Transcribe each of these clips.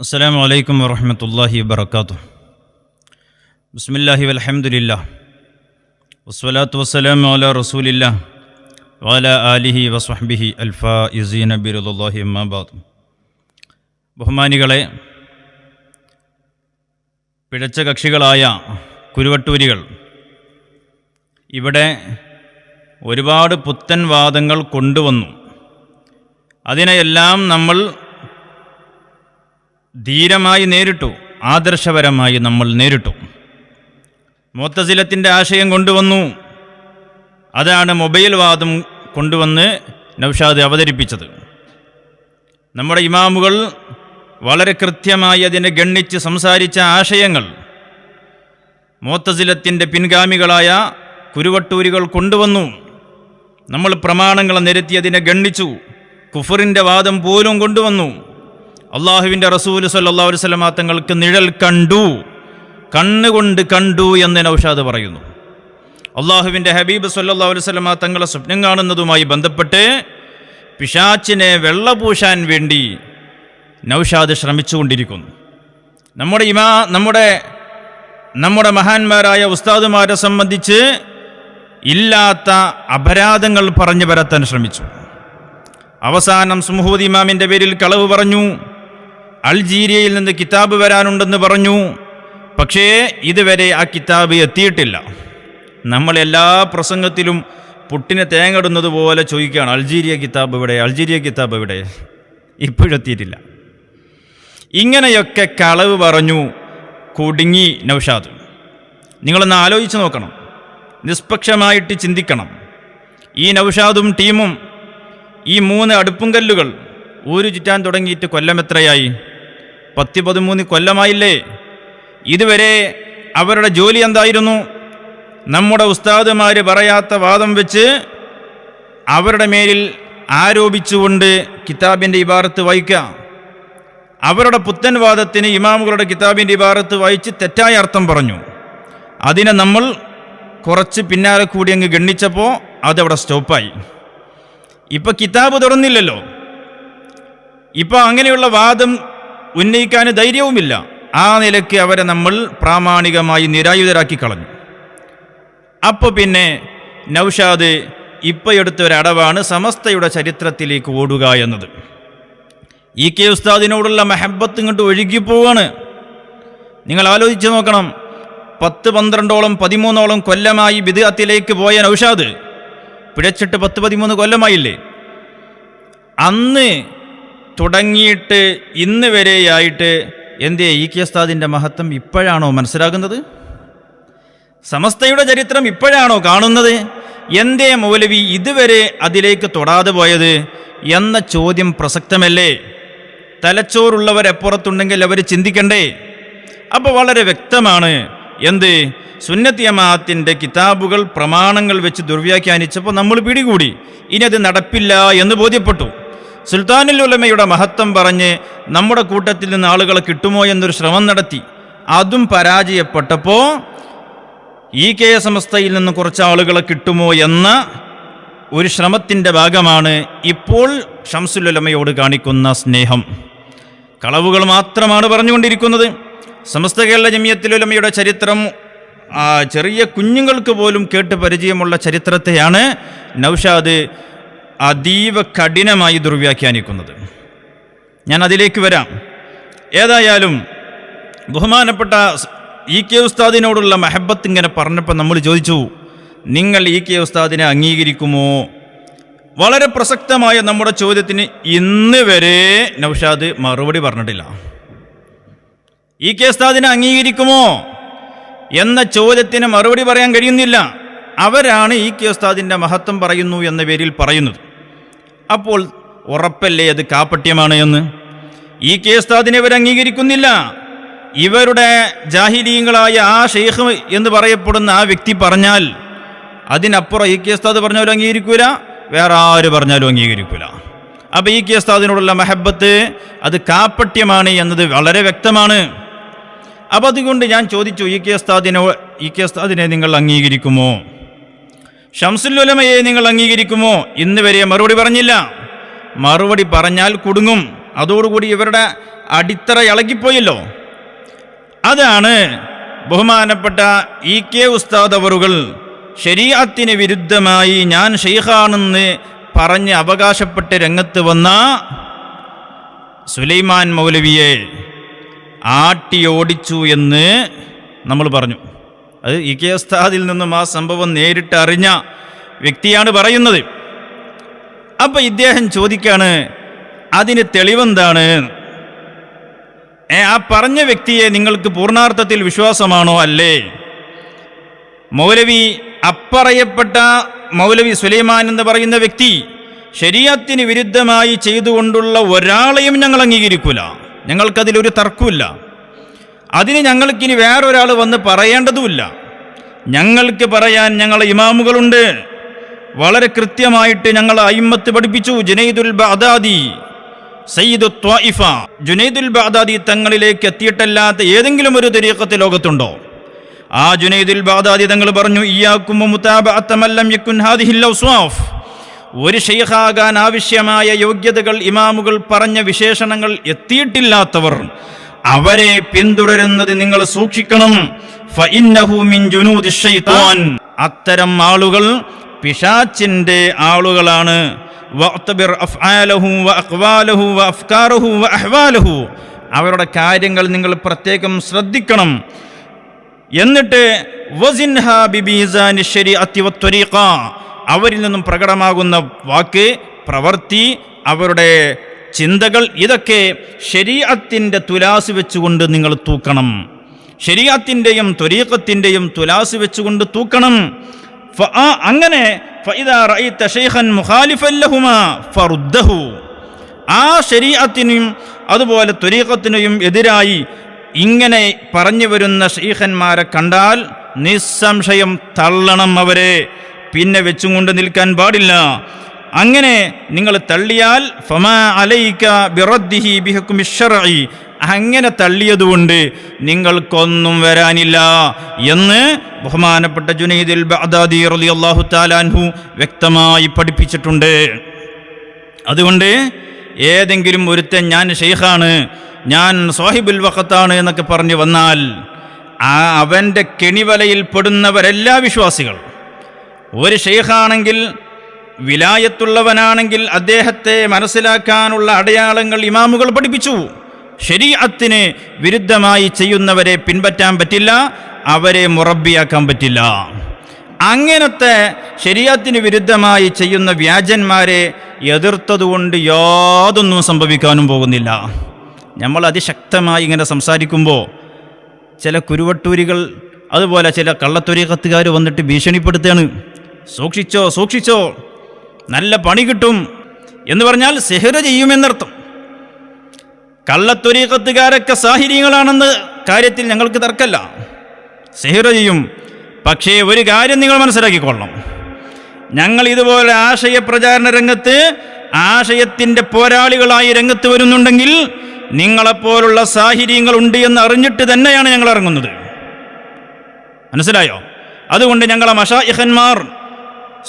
അസ്സലാമു അലൈക്കും വറഹ്മത്തുള്ളാഹി വബറകാതുഹു. ബിസ്മില്ലാഹി വൽഹംദുലില്ലാഹ് വസ്സലാത്തു വസ്സലാമു അലാ റസൂലില്ലാഹ് വഅലാ ആലിഹി വസ്വഹ്ബിഹി അൽഫായിസീന ബിറിദ്വാല്ലാഹി അമ്മാ ബഅദ്. ബഹുമാനികളെ, പിഴച്ച കക്ഷികളായ കുരുവട്ടൂരികൾ ഇവിടെ ഒരുപാട് പുത്തൻ വാദങ്ങൾ കൊണ്ടുവന്നു. അതിനെയെല്ലാം നമ്മൾ ധീരമായി നേരിട്ടു, ആദർശപരമായി നമ്മൾ നേരിട്ടു. മുഅ്തസിലത്തിൻ്റെ ആശയം കൊണ്ടുവന്നു. അതാണ് മൊബൈൽ വാദം കൊണ്ടുവന്ന് നൗഷാദ് അവതരിപ്പിച്ചത്. നമ്മുടെ ഇമാമുകൾ വളരെ കൃത്യമായി അതിനെ ഗണ്ണിച്ച് സംസാരിച്ച ആശയങ്ങൾ മുഅ്തസിലത്തിൻ്റെ പിൻഗാമികളായ കുരുവട്ടൂരികൾ കൊണ്ടുവന്നു. നമ്മൾ പ്രമാണങ്ങൾ നിരത്തി അതിനെ ഗണ്ണിച്ചു. കുഫറിൻ്റെ വാദം പോലും കൊണ്ടുവന്നു. അള്ളാഹുവിൻ്റെ റസൂൽ സല്ലല്ലാഹു അലൈഹി വസല്ലം തങ്ങൾക്ക് നിഴൽ കണ്ടു, കണ്ണുകൊണ്ട് കണ്ടു എന്ന് നൗഷാദ് പറയുന്നു. അള്ളാഹുവിൻ്റെ ഹബീബ് സല്ലല്ലാഹു അലൈഹി വസല്ലം തങ്ങളെ സ്വപ്നം കാണുന്നതുമായി ബന്ധപ്പെട്ട് പിശാചിനെ വെള്ളപൂശാൻ വേണ്ടി നൗഷാദ് ശ്രമിച്ചുകൊണ്ടിരിക്കുന്നു. നമ്മുടെ മഹാന്മാരായ ഉസ്താദുമാരെ സംബന്ധിച്ച് ഇല്ലാത്ത അപരാധങ്ങൾ പറഞ്ഞു പരത്താൻ ശ്രമിച്ചു. അവസാനം സുംഹൂദ് ഇമാമിൻ്റെ പേരിൽ കളവ് പറഞ്ഞു. അൾജീരിയയിൽ നിന്ന് കിതാബ് വരാനുണ്ടെന്ന് പറഞ്ഞു. പക്ഷേ ഇതുവരെ ആ കിതാബ് എത്തിയിട്ടില്ല. നമ്മൾ എല്ലാ പ്രസംഗത്തിലും പുട്ടിനെ തേങ്ങടുന്നത് പോലെ ചോദിക്കുകയാണ്, അൾജീരിയ കിതാബ് എവിടെ, അൾജീരിയ കിതാബ് എവിടെ? ഇപ്പോഴെത്തിയിട്ടില്ല. ഇങ്ങനെയൊക്കെ കളവ് പറഞ്ഞു കുടുങ്ങി നൗഷാദ്. നിങ്ങളൊന്ന് ആലോചിച്ച് നോക്കണം, നിഷ്പക്ഷമായിട്ട് ചിന്തിക്കണം. ഈ നൗഷാദും ടീമും ഈ 3 അടുപ്പും കല്ലുകൾ ഊരു ചുറ്റാൻ തുടങ്ങിയിട്ട് കൊല്ലം എത്രയായി? 10-13 കൊല്ലമായില്ലേ? ഇതുവരെ അവരുടെ ജോലി എന്തായിരുന്നു? നമ്മുടെ ഉസ്താദുമാർ പറയാത്ത വാദം വെച്ച് അവരുടെ മേലിൽ ആരോപിച്ചുകൊണ്ട് കിതാബിൻ്റെ ഇബാറത്ത് വായിക്കുക. അവരുടെ പുത്തൻ വാദത്തിന് ഇമാമുകളുടെ കിതാബിൻ്റെ ഇബാറത്ത് വായിച്ച് തെറ്റായ അർത്ഥം പറഞ്ഞു. അതിനെ നമ്മൾ കുറച്ച് പിന്നാലെ കൂടി അങ്ങ് ഗണ്ണിച്ചപ്പോൾ അതവിടെ സ്റ്റോപ്പായി. ഇപ്പം കിതാബ് തുറന്നില്ലല്ലോ. ഇപ്പം അങ്ങനെയുള്ള വാദം ഉന്നയിക്കാൻ ധൈര്യവുമില്ല. ആ നിലയ്ക്ക് അവരെ നമ്മൾ പ്രാമാണികമായി നിരായുധരാക്കി കളഞ്ഞു. അപ്പോൾ പിന്നെ നൗഷാദ് ഇപ്പം എടുത്തൊരടവാണ് സമസ്തയുടെ ചരിത്രത്തിലേക്ക് ഓടുക എന്നത്. കെ ഉസ്താദിനോടുള്ള മഹബത്ത് ഇങ്ങോട്ട് ഒഴുകിപ്പോവാണ്. നിങ്ങൾ ആലോചിച്ച് നോക്കണം. 10-12 13 കൊല്ലമായി ബിദ്അത്തിലേക്ക് പോയ നൗഷാദ് പിഴച്ചിട്ട് 10-13 കൊല്ലമായില്ലേ? അന്ന് തുടങ്ങിയിട്ട് ഇന്ന് വരെയായിട്ട് എന്തേ കെ ഉസ്താദിൻ്റെ മഹത്വം ഇപ്പോഴാണോ മനസ്സിലാകുന്നത്? സമസ്തയുടെ ചരിത്രം ഇപ്പോഴാണോ കാണുന്നത്? എന്തേ മൗലവി ഇതുവരെ അതിലേക്ക് തൊടാതെ പോയത് എന്ന ചോദ്യം പ്രസക്തമല്ലേ? തലച്ചോറുള്ളവരെപ്പുറത്തുണ്ടെങ്കിൽ അവർ ചിന്തിക്കണ്ടേ? അപ്പോൾ വളരെ വ്യക്തമാണ്. എന്ത്? സുന്നത്ത് ജമാഅത്തിൻ്റെ കിതാബുകൾ പ്രമാണങ്ങൾ വെച്ച് ദുർവ്യാഖ്യാനിച്ചപ്പോൾ നമ്മൾ പിടികൂടി. ഇനി അത് നടപ്പില്ല എന്ന് ബോധ്യപ്പെട്ടു. സുൽത്താനുൽ ഉലമയുടെ മഹത്വം പറഞ്ഞ് നമ്മുടെ കൂട്ടത്തിൽ നിന്ന് ആളുകളെ കിട്ടുമോ എന്നൊരു ശ്രമം നടത്തി. അതും പരാജയപ്പെട്ടപ്പോൾ കെ സമസ്തയിൽ നിന്ന് കുറച്ച് ആളുകളെ കിട്ടുമോ എന്ന ഒരു ശ്രമത്തിൻ്റെ ഭാഗമാണ് ഇപ്പോൾ ശംസുൽ ഉലമയോട് കാണിക്കുന്ന സ്നേഹം. കളവുകൾ മാത്രമാണ് പറഞ്ഞുകൊണ്ടിരിക്കുന്നത്. സമസ്ത കേരള ജമിയത്തുൽ ഉലമയുടെ ചരിത്രം ചെറിയ കുഞ്ഞുങ്ങൾക്ക് പോലും കേട്ട് പരിചയമുള്ള ചരിത്രത്തെയാണ് നൗഷാദ് അതീവ കഠിനമായി ദുർവ്യാഖ്യാനിക്കുന്നത്. ഞാൻ അതിലേക്ക് വരാം. ഏതായാലും ബഹുമാനപ്പെട്ട കെ ഉസ്താദിനോടുള്ള മഹബത്ത് ഇങ്ങനെ പറഞ്ഞപ്പോൾ നമ്മൾ ചോദിച്ചു, നിങ്ങൾ കെ ഉസ്താദിനെ അംഗീകരിക്കുമോ? വളരെ പ്രസക്തമായ നമ്മുടെ ചോദ്യത്തിന് ഇന്ന് വരെ നൗഷാദ് മറുപടി പറഞ്ഞിട്ടില്ല. കെ ഉസ്താദിനെ അംഗീകരിക്കുമോ എന്ന ചോദ്യത്തിന് മറുപടി പറയാൻ കഴിയുന്നില്ല. അവരാണ് കെ ഉസ്താദിൻ്റെ മഹത്വം പറയുന്നു എന്ന പേരിൽ പറയുന്നത്. അപ്പോൾ ഉറപ്പല്ലേ അത് കാപ്പട്യമാണ് എന്ന്? കെ ഉസ്താദിനെ ഇവർ അംഗീകരിക്കുന്നില്ല. ഇവരുടെ ജാഹിലീങ്ങളായ ആ ഷെയ്ഖ് എന്ന് പറയപ്പെടുന്ന ആ വ്യക്തി പറഞ്ഞാൽ അതിനപ്പുറം കെ ഉസ്താദ് പറഞ്ഞാലും അംഗീകരിക്കൂല, വേറെ ആര് പറഞ്ഞാലും അംഗീകരിക്കൂല. അപ്പോൾ കെ ഉസ്താദിനോടുള്ള മഹബത്ത് അത് കാപ്പട്യമാണ് എന്നത് വളരെ വ്യക്തമാണ്. അപ്പോൾ അതുകൊണ്ട് ഞാൻ ചോദിച്ചു, കെ ഉസ്താദിനെ നിങ്ങൾ അംഗീകരിക്കുമോ? ശംസുൽ ഉലമയെ നിങ്ങൾ അംഗീകരിക്കുമോ? ഇന്ന് വരെ മറുപടി പറഞ്ഞില്ല. മറുപടി പറഞ്ഞാൽ കുടുങ്ങും. അതോടുകൂടി ഇവരുടെ അടിത്തറ ഇളകിപ്പോയല്ലോ. അതാണ് ബഹുമാനപ്പെട്ട EK ഉസ്താദ് അവറുകൾ ശരീഅത്തിന് വിരുദ്ധമായി ഞാൻ ഷെയ്ഖാണെന്ന് പറഞ്ഞ് അവകാശപ്പെട്ട് രംഗത്ത് വന്ന സുലൈമാൻ മൗലവിയെ ആട്ടിയോടിച്ചു എന്ന് നമ്മൾ പറഞ്ഞു. അത് EK ഉസ്താദിൽ നിന്നും ആ സംഭവം നേരിട്ട് അറിഞ്ഞ വ്യക്തിയാണ് പറയുന്നത്. അപ്പം ഇദ്ദേഹം ചോദിക്കാണ്, അതിന് തെളിവെന്താണ്? ആ പറഞ്ഞ വ്യക്തിയെ നിങ്ങൾക്ക് പൂർണ്ണാർത്ഥത്തിൽ വിശ്വാസമാണോ? അല്ലേ? മൗലവി, അപ്പറയപ്പെട്ട മൗലവി സുലൈമാൻ എന്ന് പറയുന്ന വ്യക്തി ശരീഅത്തിന് വിരുദ്ധമായി ചെയ്തുകൊണ്ടുള്ള ഒരാളെയും ഞങ്ങൾ അംഗീകരിക്കൂല. ഞങ്ങൾക്കതിലൊരു തർക്കമില്ല. അതിന് ഞങ്ങൾക്കിനി വേറൊരാൾ വന്ന് പറയേണ്ടതുമില്ല. ഞങ്ങൾക്ക് പറയാൻ ഞങ്ങളെ ഇമാമുകളുണ്ട്. വളരെ കൃത്യമായിട്ട് ഞങ്ങൾ അയിമ്മത്ത് പഠിപ്പിച്ചു. ജുനൈദുൽ ബഗ്ദാദി, സയ്യിദു ത്വായിഫ, ജുനൈദുൽ ബഗ്ദാദി തങ്ങളിലേക്ക് എത്തിയിട്ടല്ലാത്ത ഏതെങ്കിലും ഒരു തരീഖത്ത് ലോകത്തുണ്ടോ? ആ ജുനൈദുൽ ബഗ്ദാദി തങ്ങൾ പറഞ്ഞു, ഇയ്യാകും മുതാബഅത മൻ ലം യകുൻ ഹാദിഹിൽ ഔസ്വാഫ്. ഒരു ശൈഖാകാൻ ആവശ്യമായ യോഗ്യതകൾ ഇമാമുകൾ പറഞ്ഞ വിശേഷണങ്ങൾ എത്തിയിട്ടില്ലാത്തവർ, അവരെ പിന്തുടരുന്നത് നിങ്ങൾ സൂക്ഷിക്കണം. ഫഇന്നഹു മിൻ ജുനൂദിശ് ശൈത്താൻ. അത്തരം ആളുകൾ പിശാചിന്റെ ആളുകളാണ്. വഅ്തബിർ അഫ്ആലഹു വഅഖ്വാലഹു വഅഫ്കാറഹു വഅഹ്വാലഹു. അവരുടെ കാര്യങ്ങൾ നിങ്ങൾ പ്രത്യേകം ശ്രദ്ധിക്കണം. എന്നിട്ട് വസിൻഹാ ബിമീസാനി ശരീഅത്തി വത്വരീഖ. അവരിൽ നിന്നും പ്രകടമാകുന്ന വാക്ക്, പ്രവൃത്തി, അവരുടെ ചിന്തകൾ, ഇതൊക്കെ ശരീഅത്തിൻ്റെ തുലാസ് വെച്ചുകൊണ്ട് നിങ്ങൾ തൂക്കണം. ശരീഅത്തിൻ്റെയും ത്വരീഖത്തിൻ്റെയും തുലാസ് വെച്ചുകൊണ്ട് തൂക്കണം. അങ്ങനെ ഫഇദാ റഅയ്ത ശൈഖൻ മുഖാലിഫൻ ലഹുമാ ഫറുദ്ദഹു. ആ ശരീഅത്തിനും അതുപോലെ ത്വരീഖത്തിനും എതിരായി ഇങ്ങനെ പറഞ്ഞു വരുന്ന ശൈഖന്മാരെ കണ്ടാൽ നിസ്സംശയം തള്ളണം അവരെ. പിന്നെ വെച്ചുകൊണ്ട് നിൽക്കാൻ പാടില്ല. അങ്ങനെ നിങ്ങൾ തള്ളിയാൽ ഫമാ അലൈക ബിറദ്ദിഹി ബിഹുക്മി ശർഇ. അങ്ങനെ തള്ളിയതുകൊണ്ട് നിങ്ങൾക്കൊന്നും വരാനില്ല എന്ന് ബഹുമാനപ്പെട്ട ജുനൈദുൽ ബഗ്ദാദി റളിയല്ലാഹു തആല അൻഹു വ്യക്തമായി പഠിപ്പിച്ചിട്ടുണ്ട്. അതുകൊണ്ട് ഏതെങ്കിലും ഒരുത്തൻ ഞാൻ ഷെയ്ഖാണ്, ഞാൻ സാഹിബുൽ വഖത്താണ് എന്നൊക്കെ പറഞ്ഞു വന്നാൽ അവൻ്റെ കെണിവലയിൽ പെടുന്നവരെല്ലാ വിശ്വാസികൾ. ഒരു ഷെയ്ഖാണെങ്കിൽ, വിലായത്തുള്ളവനാണെങ്കിൽ അദ്ദേഹത്തെ മനസ്സിലാക്കാനുള്ള അടയാളങ്ങൾ ഇമാമുകൾ പഠിപ്പിച്ചു. ശരീഅത്തിന് വിരുദ്ധമായി ചെയ്യുന്നവരെ പിൻപറ്റാൻ പറ്റില്ല, അവരെ മുറബ്ബിയാക്കാൻ പറ്റില്ല. അങ്ങനത്തെ ശരീഅത്തിന് വിരുദ്ധമായി ചെയ്യുന്ന വ്യാജന്മാരെ എതിർത്തതുകൊണ്ട് യാതൊന്നും സംഭവിക്കാനും പോകുന്നില്ല. നമ്മൾ അതിശക്തമായി ഇങ്ങനെ സംസാരിക്കുമ്പോൾ ചില കുരുവട്ടൂരികൾ, അതുപോലെ ചില കള്ളത്തൊരീഖത്തുകാർ വന്നിട്ട് ഭീഷണിപ്പെടുത്തുകയാണ്. സൂക്ഷിച്ചോ സൂക്ഷിച്ചോ, നല്ല പണി കിട്ടും എന്ന് പറഞ്ഞാൽ സിഹ്ർ ചെയ്യുമെന്നർത്ഥം. കള്ളത്തൊരീഖത്തുകാരൊക്കെ സാഹിര്യങ്ങളാണെന്ന കാര്യത്തിൽ ഞങ്ങൾക്ക് തർക്കമല്ല, സിഹ്ർ ചെയ്യും. പക്ഷേ ഒരു കാര്യം നിങ്ങൾ മനസ്സിലാക്കിക്കൊള്ളണം, ഞങ്ങൾ ഇതുപോലെ ആശയപ്രചാരണ രംഗത്ത് ആശയത്തിൻ്റെ പോരാളികളായി രംഗത്ത് വരുന്നുണ്ടെങ്കിൽ നിങ്ങളെപ്പോലുള്ള സാഹിര്യങ്ങളുണ്ട് എന്ന് അറിഞ്ഞിട്ട് തന്നെയാണ് ഞങ്ങൾ ഇറങ്ങുന്നത്. മനസ്സിലായോ? അതുകൊണ്ട് ഞങ്ങളെ മശായിഖന്മാർ,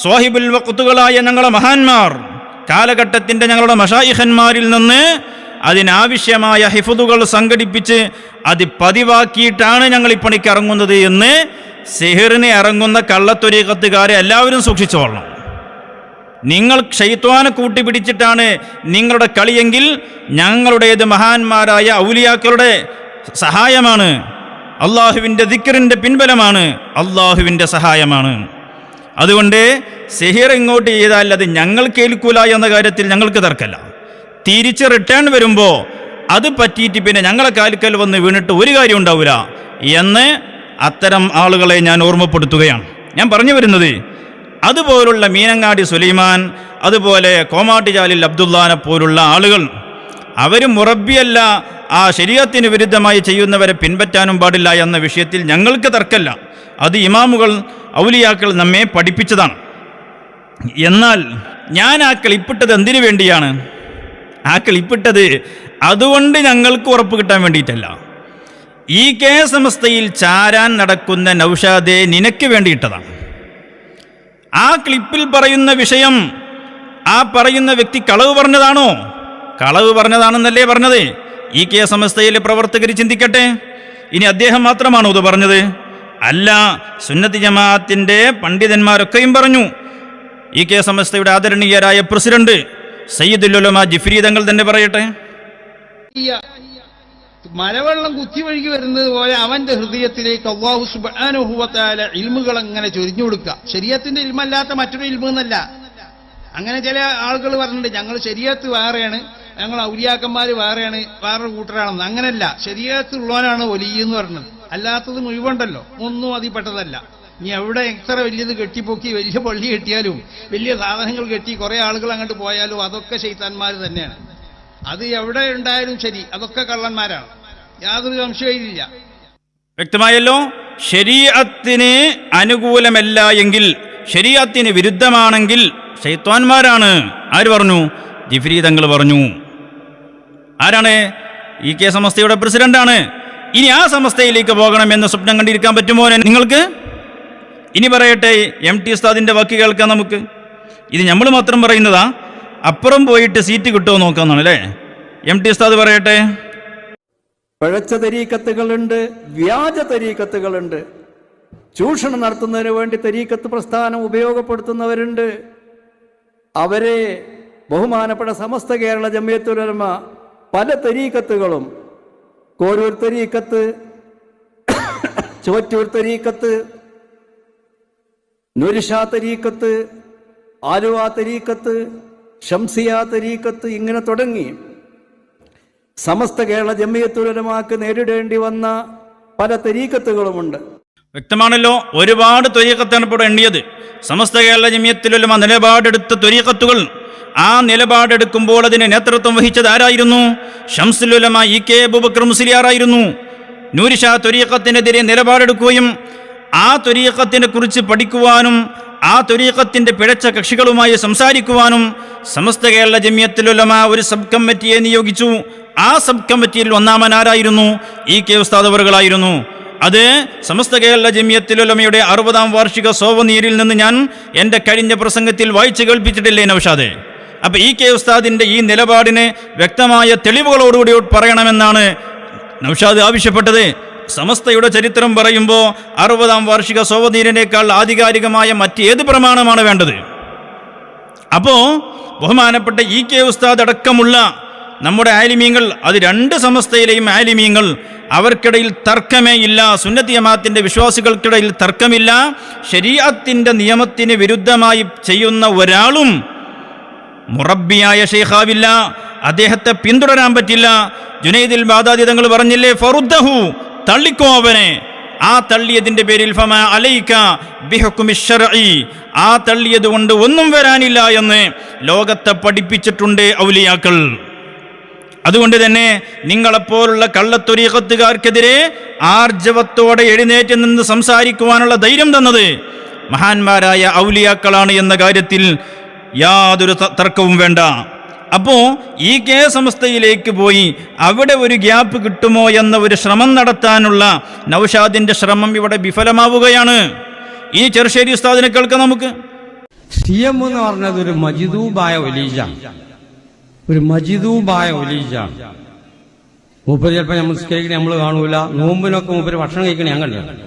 സ്വാഹിബുൽ വഖ്തുകളായ ഞങ്ങളെ മഹാന്മാർ, കാലഘട്ടത്തിൻ്റെ ഞങ്ങളുടെ മശായിഖന്മാരിൽ നിന്ന് അതിനാവശ്യമായ ഹിഫ്ദുകൾ സംഘടിപ്പിച്ച് അത് പതിവാക്കിയിട്ടാണ് ഞങ്ങൾ ഈ പണിക്ക് ഇറങ്ങുന്നത് എന്ന് സിഹ്റിന് ഇറങ്ങുന്ന കള്ളത്തൊരീഖത്തുകാരെ എല്ലാവരും സൂക്ഷിച്ചോളണം. നിങ്ങൾ ശൈത്വാനെ കൂട്ടിപ്പിടിച്ചിട്ടാണ് നിങ്ങളുടെ കളിയെങ്കിൽ ഞങ്ങളുടേത് മഹാന്മാരായ ഔലിയാക്കളുടെ സഹായമാണ്, അള്ളാഹുവിൻ്റെ ദിക്റിൻ്റെ പിൻബലമാണ്, അള്ളാഹുവിൻ്റെ സഹായമാണ്. അതുകൊണ്ട് സിഹിർ ഇങ്ങോട്ട് ചെയ്താൽ അത് ഞങ്ങൾ കേൾക്കൂല എന്ന കാര്യത്തിൽ ഞങ്ങൾക്ക് തർക്കമല്ല. തിരിച്ച് റിട്ടേൺ വരുമ്പോൾ അത് പറ്റിയിട്ട് പിന്നെ ഞങ്ങളെ കാൽക്കൽ വന്ന് വീണിട്ട് ഒരു കാര്യം ഉണ്ടാവില്ല എന്ന് അത്തരം ആളുകളെ ഞാൻ ഓർമ്മപ്പെടുത്തുകയാണ്. ഞാൻ പറഞ്ഞു വരുന്നത്, അതുപോലുള്ള മീനങ്ങാടി സുലൈമാൻ, അതുപോലെ കോമാട്ടിജാലിൽ അബ്ദുല്ലാനെ പോലുള്ള ആളുകൾ, അവർ മുറബ്ബിയല്ല, ആ ശരീഅത്തിന് വിരുദ്ധമായി ചെയ്യുന്നവരെ പിൻപറ്റാനും പാടില്ല എന്ന വിഷയത്തിൽ ഞങ്ങൾക്ക് തർക്കമല്ല. അത് ഇമാമുകൾ, ഔലിയാക്കൾ നമ്മെ പഠിപ്പിച്ചതാണ്. എന്നാൽ ഞാൻ ആ ക്ലിപ്പിട്ടത് എന്തിനു വേണ്ടിയാണ്? ആ ക്ലിപ്പിട്ടത് അതുകൊണ്ട് ഞങ്ങൾക്ക് ഉറപ്പ് കിട്ടാൻ വേണ്ടിയിട്ടല്ല. ഈ സമസ്തയിൽ ചാരാൻ നടക്കുന്ന നൗഷാദെ നിനക്ക് വേണ്ടിയിട്ടതാണ്. ആ ക്ലിപ്പിൽ പറയുന്ന വിഷയം ആ പറയുന്ന വ്യക്തി കളവ് പറഞ്ഞതാണോ? കളവ് പറഞ്ഞതാണെന്നല്ലേ പറഞ്ഞത്? ഈ കെ സമസ്തയിലെ പ്രവർത്തകർ ചിന്തിക്കട്ടെ. ഇനി അദ്ദേഹം മാത്രമാണോ ഇത് പറഞ്ഞത്? അല്ല, സുന്നത്തി ജമാഅത്തിന്റെ പണ്ഡിതന്മാരൊക്കെയും പറഞ്ഞു. ഈ കെ സമസ്തയുടെ ആദരണീയരായ പ്രസിഡന്റ് സയ്യിദുൽ ഉലമ ജിഫ്രി തങ്ങൾ തന്നെ പറയട്ടെ. മലവെള്ളം കുത്തിവഴുകി വരുന്നത് പോലെ അവന്റെ ഹൃദയത്തിലേക്ക് അല്ലാഹു സുബ്ഹാനഹു വ തആല ഇൽമുകൾ അങ്ങനെ ചൊരിഞ്ഞു കൊടുക്കുക. ശരീഅത്തിന്റെ ഇൽമല്ലാത്ത മറ്റൊരു ഇൽമ എന്നല്ല. അങ്ങനെ ചില ആളുകൾ പറഞ്ഞിട്ടുണ്ട്, ഞങ്ങൾ ശരീഅത്ത് വേറെയാണ്, ഞങ്ങൾ ഔലിയാക്കന്മാർ വേറെയാണ്, വേറൊരു കൂട്ടരാണെന്ന്. അങ്ങനെയല്ല, ശരീഅത്ത് ഉള്ളവനാണ് വലിയ എന്ന് പറഞ്ഞത്. അല്ലാത്തത് മുഴുവണ്ടല്ലോ, ഒന്നും അതിൽപ്പെട്ടതല്ല. ഇനി എവിടെ എത്ര വലിയത് കെട്ടിപ്പൊക്കി വലിയ പള്ളി കെട്ടിയാലും വലിയ സാധനങ്ങൾ കെട്ടി കുറെ ആളുകൾ അങ്ങോട്ട് പോയാലും അതൊക്കെ ശൈത്താന്മാർ തന്നെയാണ്. അത് എവിടെ ഉണ്ടായാലും ശരി, അതൊക്കെ കള്ളന്മാരാണ്, യാതൊരു സംശയവുമില്ല. വ്യക്തമായല്ലോ. ശരീഅത്തിന് അനുകൂലമല്ല എങ്കിൽ, ശരീഅത്തിന് വിരുദ്ധമാണെങ്കിൽ ശൈത്വാന്മാരാണ്. ആര് പറഞ്ഞു? ജിഫ്രി തങ്ങൾ പറഞ്ഞു. ആരാണ്? ഈ കെ സമസ്തയുടെ പ്രസിഡന്റാണ്. ഇനി ആ സമസ്തയിലേക്ക് പോകണമെന്ന് സ്വപ്നം കണ്ടിരിക്കാൻ പറ്റുമോ നിങ്ങൾക്ക്? ഇനി പറയട്ടെ, MT ഉസ്താദിന്റെ വാക്ക് കേൾക്കാം നമുക്ക്. ഇത് നമ്മൾ മാത്രം പറയുന്നതാ, അപ്പുറം പോയിട്ട് സീറ്റ് കിട്ടുമോ നോക്കാന്നാണ് അല്ലേ? MT ഉസ്താദ് പറയട്ടെ. പിഴച്ച തരീക്കത്തുകളുണ്ട്, വ്യാജ തരീക്കത്തുകളുണ്ട്, ചൂഷണം നടത്തുന്നതിന് വേണ്ടി തരീക്കത്ത് പ്രസ്ഥാനം ഉപയോഗപ്പെടുത്തുന്നവരുണ്ട്. അവരെ ബഹുമാനപ്പെട്ട സമസ്ത കേരള ജംഇയ്യത്തുൽ ഉലമ പല തരീക്കത്തുകളും, കോരൂർ തരീക്കത്ത്, ചോറ്റൂർ തരീക്കത്ത്, നുരിഷാ തരീക്കത്ത്, ആലുവ തരീക്കത്ത്, ഷംസിയ തരീക്കത്ത്, ഇങ്ങനെ തുടങ്ങി സമസ്ത കേരള ജംഇയ്യത്തുൽ ഉലമാക്ക് നേരിടേണ്ടി വന്ന പല തരീക്കത്തുകളുമുണ്ട്. വ്യക്തമാണല്ലോ, ഒരുപാട് ത്വരീഖത്താണ് ഇപ്പോൾ എണ്ണിയത്. സമസ്ത കേരള ജംഇയ്യത്തുൽ ഉലമ നിലപാടെടുത്ത ത്വരീഖത്തുകൾ, ആ നിലപാടെടുക്കുമ്പോൾ അതിന് നേതൃത്വം വഹിച്ചത് ആരായിരുന്നു? ശംസുൽ ഉലമ EK അബൂബക്കർ മുസ്ലിയാറായിരുന്നു. നൂരിഷാ ത്വരീഖത്തിനെതിരെ നിലപാടെടുക്കുകയും ആ ത്വരീഖത്തിനെ കുറിച്ച് പഠിക്കുവാനും ആ ത്വരീഖത്തിന്റെ പിഴച്ച കക്ഷികളുമായി സംസാരിക്കുവാനും സമസ്ത കേരള ജംഇയ്യത്തുൽ ഉലമ ഒരു സബ് കമ്മിറ്റിയെ നിയോഗിച്ചു. ആ സബ് കമ്മിറ്റിയിൽ ഒന്നാമനാരായിരുന്നു? EK ഉസ്താദ് അവറുകളായിരുന്നു. അത് സമസ്ത കേരള ജംഇയ്യത്തുൽ ഉലമയുടെ 60-ാം വാർഷിക സോവനീരിൽ നിന്ന് ഞാൻ എൻ്റെ കഴിഞ്ഞ പ്രസംഗത്തിൽ വായിച്ചു കേൾപ്പിച്ചിട്ടില്ലേ നൗഷാദെ? അപ്പൊ EK ഉസ്താദിന്റെ ഈ നിലപാടിന് വ്യക്തമായ തെളിവുകളോടുകൂടി പറയണമെന്നാണ് നൗഷാദ് ആവശ്യപ്പെട്ടത്. സമസ്തയുടെ ചരിത്രം പറയുമ്പോൾ 60-ാം വാർഷിക സോവനീരിനേക്കാൾ ആധികാരികമായ മറ്റേത് പ്രമാണമാണ് വേണ്ടത്? അപ്പോ ബഹുമാനപ്പെട്ട EK ഉസ്താദ് അടക്കമുള്ള നമ്മുടെ ആലിമീങ്ങൾ, അത് രണ്ട് സമസ്തയിലെയും ആലിമീങ്ങൾ, അവർക്കിടയിൽ തർക്കമേ ഇല്ല. സുന്നത്തി ജമാഅത്തിന്റെ വിശ്വാസികൾക്കിടയിൽ തർക്കമില്ല. ശരീഅത്തിന്റെ നിയമത്തിന് വിരുദ്ധമായി ചെയ്യുന്ന ഒരാളും മുറബ്ബിയായ ഷെയ്ഖാവില്ല, അദ്ദേഹത്തെ പിന്തുടരാൻ പറ്റില്ല. ജുനൈദുൽ ബാദാദി തങ്ങൾ പറഞ്ഞില്ലേ, ഫറുദ്ദഹു, തള്ളിക്കോ അവനെ. ആ തള്ളിയതിന്റെ പേരിൽ ഫമാ അലൈക ബിഹുക്മി ശർഈ, ആ തള്ളിയത് കൊണ്ട് ഒന്നും വരാനില്ല എന്ന് ലോകത്തെ പഠിപ്പിച്ചിട്ടുണ്ട് ഔലിയാക്കൾ. അതുകൊണ്ട് തന്നെ നിങ്ങളെപ്പോലുള്ള കള്ളത്തൊരീഖത്തുകാർക്കെതിരെ ആർജവത്തോടെ എഴുന്നേറ്റ് നിന്ന് സംസാരിക്കുവാനുള്ള ധൈര്യം തന്നത് മഹാന്മാരായ ഔലിയാക്കളാണ് എന്ന കാര്യത്തിൽ യാതൊരു തർക്കവും വേണ്ട. അപ്പോ EK സമസ്തയിലേക്ക് പോയി അവിടെ ഒരു ഗ്യാപ്പ് കിട്ടുമോ എന്ന ഒരു ശ്രമം നടത്താനുള്ള നൗഷാദിന്റെ ശ്രമം ഇവിടെ വിഫലമാവുകയാണ്. ഈ ചെറുശ്ശേരി ഉസ്താദിനെ കേൾക്കാം നമുക്ക്. CM എന്ന് പറഞ്ഞത് ഒരു മജിദൂബായ ഒലീജാണ്, ഒരു മജിദൂബായ ഒലീജാണ്. മൂപ്പര് ചിലപ്പോൾ നമ്മൾ കേൾക്കണേ നമ്മൾ കാണൂല, നോമ്പിനൊക്കെ മൂപ്പര് ഭക്ഷണം കഴിക്കണേ ഞാൻ കണ്ടു.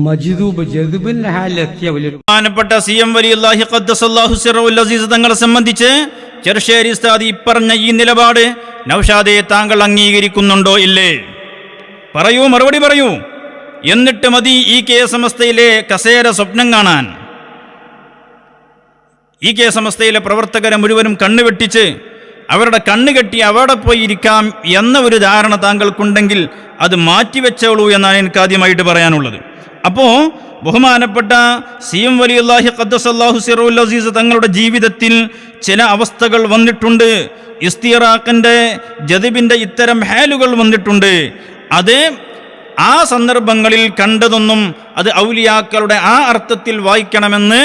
മജിദൂബ് ജദുബിന്റെ ഹാലിലെത്തിയ വലിയൊരു ബഹുമാനപ്പെട്ട CM വലിയുല്ലാഹി ഖദ്ദസല്ലാഹു സിറഹുൽ അസീസ് തങ്ങളെ സംബന്ധിച്ച് ചെറുശ്ശേരി ഉസ്താദ് ഈ പറഞ്ഞ ഈ നിലപാട് നൗഷാദെ താങ്കൾ അംഗീകരിക്കുന്നുണ്ടോ ഇല്ലേ? പറയൂ, മറുപടി പറയൂ. എന്നിട്ട് മതി EK സമസ്തയിലെ കസേര സ്വപ്നം കാണാൻ. EK സമസ്തയിലെ പ്രവർത്തകരെ മുഴുവനും കണ്ണുവെട്ടിച്ച് അവരുടെ കണ്ണുകെട്ടി അവിടെ പോയി ഇരിക്കാം എന്ന ഒരു ധാരണ താങ്കൾക്കുണ്ടെങ്കിൽ അത് മാറ്റിവെച്ചോളൂ എന്നാണ് എനിക്ക് ആദ്യമായിട്ട് പറയാനുള്ളത്. അപ്പോൾ ബഹുമാനപ്പെട്ട CM വലിയുല്ലാഹി ഖദ്ദസല്ലാഹു സിറഹുൽ അസീസ് തങ്ങളുടെ ജീവിതത്തിൽ ചില അവസ്ഥകൾ വന്നിട്ടുണ്ട്. ഇസ്തിറാഖിന്റെ ജദിബിന്റെ ഇത്തരം ഹാലുകൾ വന്നിട്ടുണ്ട്. അത് ആ സന്ദർഭങ്ങളിൽ കണ്ടതൊന്നും അത് ഔലിയാക്കളുടെ ആ അർത്ഥത്തിൽ വായിക്കണമെന്ന്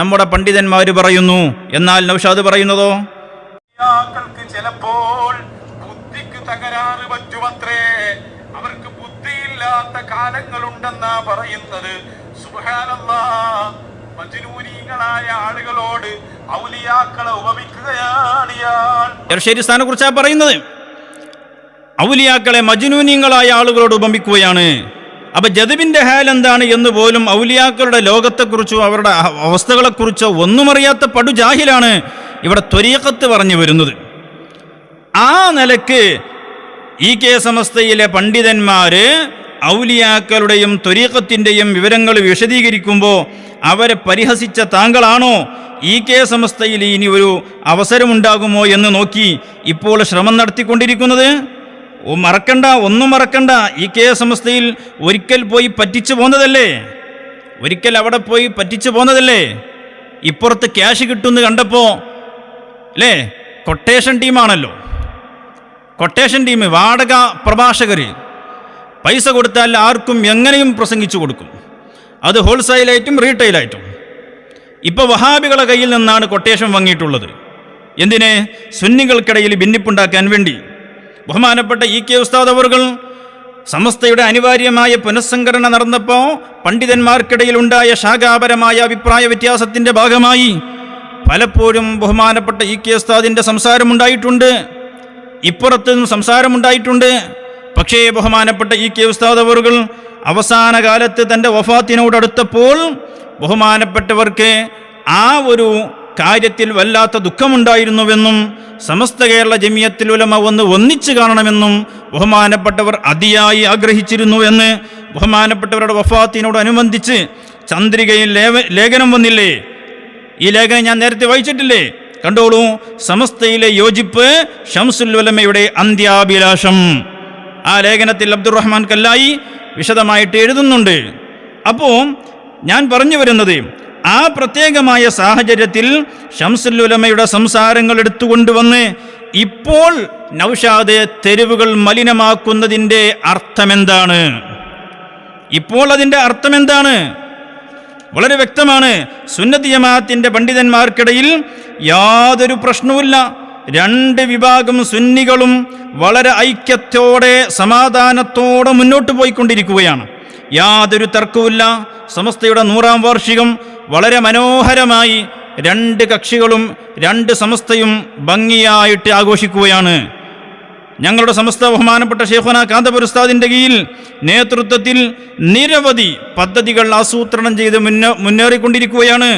നമ്മുടെ പണ്ഡിതന്മാര് പറയുന്നു. എന്നാൽ നൗഷാദ് പറയുന്നതോ, ചിലപ്പോൾ ബുദ്ധിക്ക് തകരാറ് പറ്റുമത്രേ, അവർക്ക് ബുദ്ധിയില്ലാത്ത കാലങ്ങളുണ്ടെന്നാ പറയുന്നത്. സുബ്ഹാനല്ലാഹ്, മജ്നൂനീങ്ങളായ ആളുകളോട് ഔലിയാക്കളെ ഉപമിക്കുകയാണ് ഇയാൾ. ഷെരിസ്ഥാനെ കുറിച്ചാണ് പറയുന്നത്. ഔലിയാക്കളെ മജ്നൂനീങ്ങളായ ആളുകളോട് ഉപമിക്കുകയാണ്. അപ്പൊ ജദബിന്റെ ഹാൽ എന്താണ് എന്ന് പോലും ഔലിയാക്കളുടെ ലോകത്തെക്കുറിച്ചോ അവരുടെ അവസ്ഥകളെക്കുറിച്ചോ ഒന്നും അറിയാത്ത പടുജാഹിലാണ് ഇവിടെ ത്വരീഖത്ത് പറഞ്ഞു വരുന്നത്. ആ നിലക്ക് ഈ കെ സമസ്തയിലെ പണ്ഡിതന്മാര് ഔലിയാക്കളുടെയും ത്വരീഖത്തിന്റെയും വിവരങ്ങൾ വിശദീകരിക്കുമ്പോൾ അവരെ പരിഹസിച്ച താങ്കളാണോ ഈ കെ സമസ്തയിൽ ഇനി ഒരു അവസരമുണ്ടാകുമോ എന്ന് നോക്കി ഇപ്പോൾ ശ്രമം നടത്തിക്കൊണ്ടിരിക്കുന്നത്? ഒന്നും മറക്കണ്ട, ഈ കെ സമസ്തയിൽ ഒരിക്കൽ പോയി പറ്റിച്ചു പോന്നതല്ലേ, ഒരിക്കൽ അവിടെ പോയി പറ്റിച്ചു പോന്നതല്ലേ. ഇപ്പുറത്ത് ക്യാഷ് കിട്ടുമെന്ന് കണ്ടപ്പോൾ അല്ലേ, കൊട്ടേഷൻ ടീമാണല്ലോ, കൊട്ടേഷൻ ടീം, വാടക പ്രഭാഷകർ, പൈസ കൊടുത്താൽ ആർക്കും എങ്ങനെയും പ്രസംഗിച്ചു കൊടുക്കും, അത് ഹോൾസെയിലായിട്ടും റീറ്റെയിലായിട്ടും. ഇപ്പോൾ വഹാബികളെ കയ്യിൽ നിന്നാണ് കൊട്ടേഷൻ വാങ്ങിയിട്ടുള്ളത്. എന്തിന്? സുന്നികൾക്കിടയിൽ ഭിന്നിപ്പുണ്ടാക്കാൻ വേണ്ടി. ബഹുമാനപ്പെട്ട ഇ കെ ഉസ്താദ് അവർകൾ സമസ്തയുടെ അനിവാര്യമായ പുനഃസംഘടന നടന്നപ്പോൾ പണ്ഡിതന്മാർക്കിടയിലുണ്ടായ ശാഖാപരമായ അഭിപ്രായ വ്യത്യാസത്തിന്റെ ഭാഗമായി പലപ്പോഴും ബഹുമാനപ്പെട്ട ഇ കെ ഉസ്താദിന്റെ സംസാരമുണ്ടായിട്ടുണ്ട്, ഇപ്പുറത്ത് നിന്നും സംസാരമുണ്ടായിട്ടുണ്ട്. പക്ഷേ ബഹുമാനപ്പെട്ട ഇ കെ ഉസ്താദ് അവർകൾ അവസാന കാലത്ത് തൻ്റെ വഫാത്തിനോടടുത്തപ്പോൾ ബഹുമാനപ്പെട്ടവർക്ക് ആ ഒരു കാര്യത്തിൽ വല്ലാത്ത ദുഃഖമുണ്ടായിരുന്നുവെന്നും സമസ്ത കേരള ജമിയത്തുൽ ഉലമ ഒന്ന് ഒന്നിച്ചു കാണണമെന്നും ബഹുമാനപ്പെട്ടവർ അതിയായി ആഗ്രഹിച്ചിരുന്നുവെന്ന് ബഹുമാനപ്പെട്ടവരുടെ വഫാത്തിനോടനുബന്ധിച്ച് ചന്ദ്രികയിൽ ലേഖനം വന്നില്ലേ? ഈ ലേഖനം ഞാൻ നേരത്തെ വായിച്ചിട്ടില്ലേ? കണ്ടോളൂ. സമസ്തയിലെ യോജിപ്പ് ശംസുൽ ഉലമയുടെ അന്ത്യാഭിലാഷം. ആ ലേഖനത്തിൽ അബ്ദുറഹ്മാൻ കല്ലായി വിശദമായിട്ട് എഴുതുന്നുണ്ട്. അപ്പോൾ ഞാൻ പറഞ്ഞു വരുന്നത്, ആ പ്രത്യേകമായ സാഹചര്യത്തിൽ ശംസുൽ ഉലമയുടെ സംസാരങ്ങൾ എടുത്തുകൊണ്ടുവന്ന് ഇപ്പോൾ നൗഷാദ് തെരുവുകൾ മലിനമാക്കുന്നതിൻ്റെ അർത്ഥമെന്താണ്? ഇപ്പോൾ അതിൻ്റെ അർത്ഥമെന്താണ്? വളരെ വ്യക്തമാണ്. സുന്നത്ത് ജമാഅത്തിന്റെ പണ്ഡിതന്മാർക്കിടയിൽ യാതൊരു പ്രശ്നവുമില്ല. രണ്ട് വിഭാഗം സുന്നികളും വളരെ ഐക്യത്തോടെ സമാധാനത്തോടെ മുന്നോട്ട് പോയിക്കൊണ്ടിരിക്കുകയാണ്. യാതൊരു തർക്കവുമില്ല. സമസ്തയുടെ 100-ാം വാർഷികം വളരെ മനോഹരമായി രണ്ട് കക്ഷികളും രണ്ട് സമസ്തയും ഭംഗിയായിട്ട് ആഘോഷിക്കുകയാണ്. ഞങ്ങളുടെ സമസ്ത ബഹുമാനപ്പെട്ട ശൈഖുന കാന്തപുര ഉസ്താദിന്റെ കീഴിൽ നേതൃത്വത്തിൽ നിരവധി പദ്ധതികൾ ആസൂത്രണം ചെയ്ത് മുന്നേറിക്കൊണ്ടിരിക്കുകയാണ്.